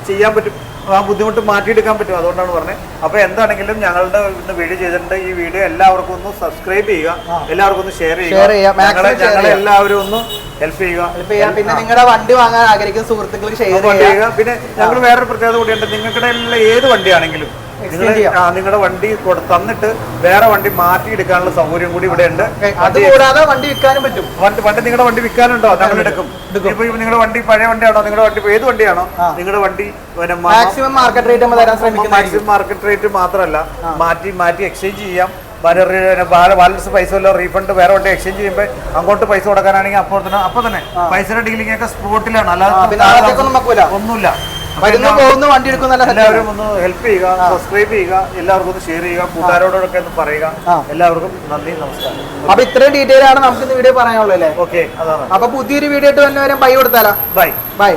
ചെയ്യാൻ പറ്റും. ആ ബുദ്ധിമുട്ട് മാറ്റിയെടുക്കാൻ പറ്റും. അതുകൊണ്ടാണ് പറഞ്ഞത്. അപ്പോൾ എന്താണെങ്കിലും ഞങ്ങളുടെ ഇന്ന് വീഡിയോ ചെയ്തിട്ടുണ്ട്. ഈ വീഡിയോ എല്ലാവർക്കും ഒന്ന് സബ്സ്ക്രൈബ് ചെയ്യുക, എല്ലാവർക്കും ഒന്ന് ഷെയർ ചെയ്യുക, ഞങ്ങളെ എല്ലാവരും ഒന്ന് ഹെൽപ്പ് ചെയ്യുക. പിന്നെ നിങ്ങളുടെ വണ്ടി വാങ്ങാൻ ആഗ്രഹിക്കുന്ന സുഹൃത്തുക്കൾക്ക് ഷെയർ ചെയ്യുക. പിന്നെ ഞങ്ങൾ വേറൊരു പ്രത്യേകത കൂടിയുണ്ട്. നിങ്ങളുടെ ഏത് വണ്ടിയാണെങ്കിലും നിങ്ങളുടെ വണ്ടി തന്നിട്ട് വേറെ വണ്ടി മാറ്റിയെടുക്കാനുള്ള സൗകര്യം കൂടി ഇവിടെ ഉണ്ട്. അതുകൂടാതെ വണ്ടി വിൽക്കാനും പറ്റും. വണ്ടി നിങ്ങളുടെ വണ്ടി വിൽക്കാനുണ്ടോ? ഞങ്ങൾ എടുക്കും. ഇപ്പൊ നിങ്ങളുടെ വണ്ടി പഴയ വണ്ടിയാണോ, നിങ്ങളുടെ വണ്ടി ഏത് വണ്ടിയാണോ, നിങ്ങളുടെ വണ്ടി മാക്സിമം മാർക്കറ്റ് റേറ്റ് തരാൻ ശ്രമിക്കും. മാക്സിമം മാർക്കറ്റ് റേറ്റ് മാത്രമല്ല, മാറ്റി എക്സ്ചേഞ്ച് ചെയ്യാം. ബാലൻസ് പൈസ വല്ല റീഫണ്ട് വേറെ വണ്ടി എക്സ്ചേഞ്ച് ചെയ്യുമ്പോൾ അങ്ങോട്ട് പൈസ കൊടുക്കാനാണെങ്കിൽ അപ്പൊ തന്നെ പൈസയുടെ ഡീലിംഗ് ഒക്കെ സ്പോട്ടിലാണ്. അല്ലാതെ ഒന്നുമില്ല. വണ്ടി എടുക്കുന്ന എല്ലാവരും ഒന്ന് ഹെൽപ്പ് ചെയ്യുക, സബ്സ്ക്രൈബ് ചെയ്യുക, എല്ലാവർക്കും ഒന്ന് ഷെയർ ചെയ്യുക, കൂട്ടുകാരോടൊക്കെ ഒന്ന് പറയുക. എല്ലാവർക്കും നന്ദി, നമസ്കാരം. അപ്പൊ ഇത്രയും ഡീറ്റെയിൽ ആണ് നമുക്ക് ഇന്ന് വീഡിയോ പറയാനുള്ളത് അല്ലേ? ഓക്കെ, അതാണ്. അപ്പൊ പുതിയൊരു വീഡിയോ ആയിട്ട് വന്നവരും ബൈ കൊടുത്താലോ? ബൈ. ബൈ.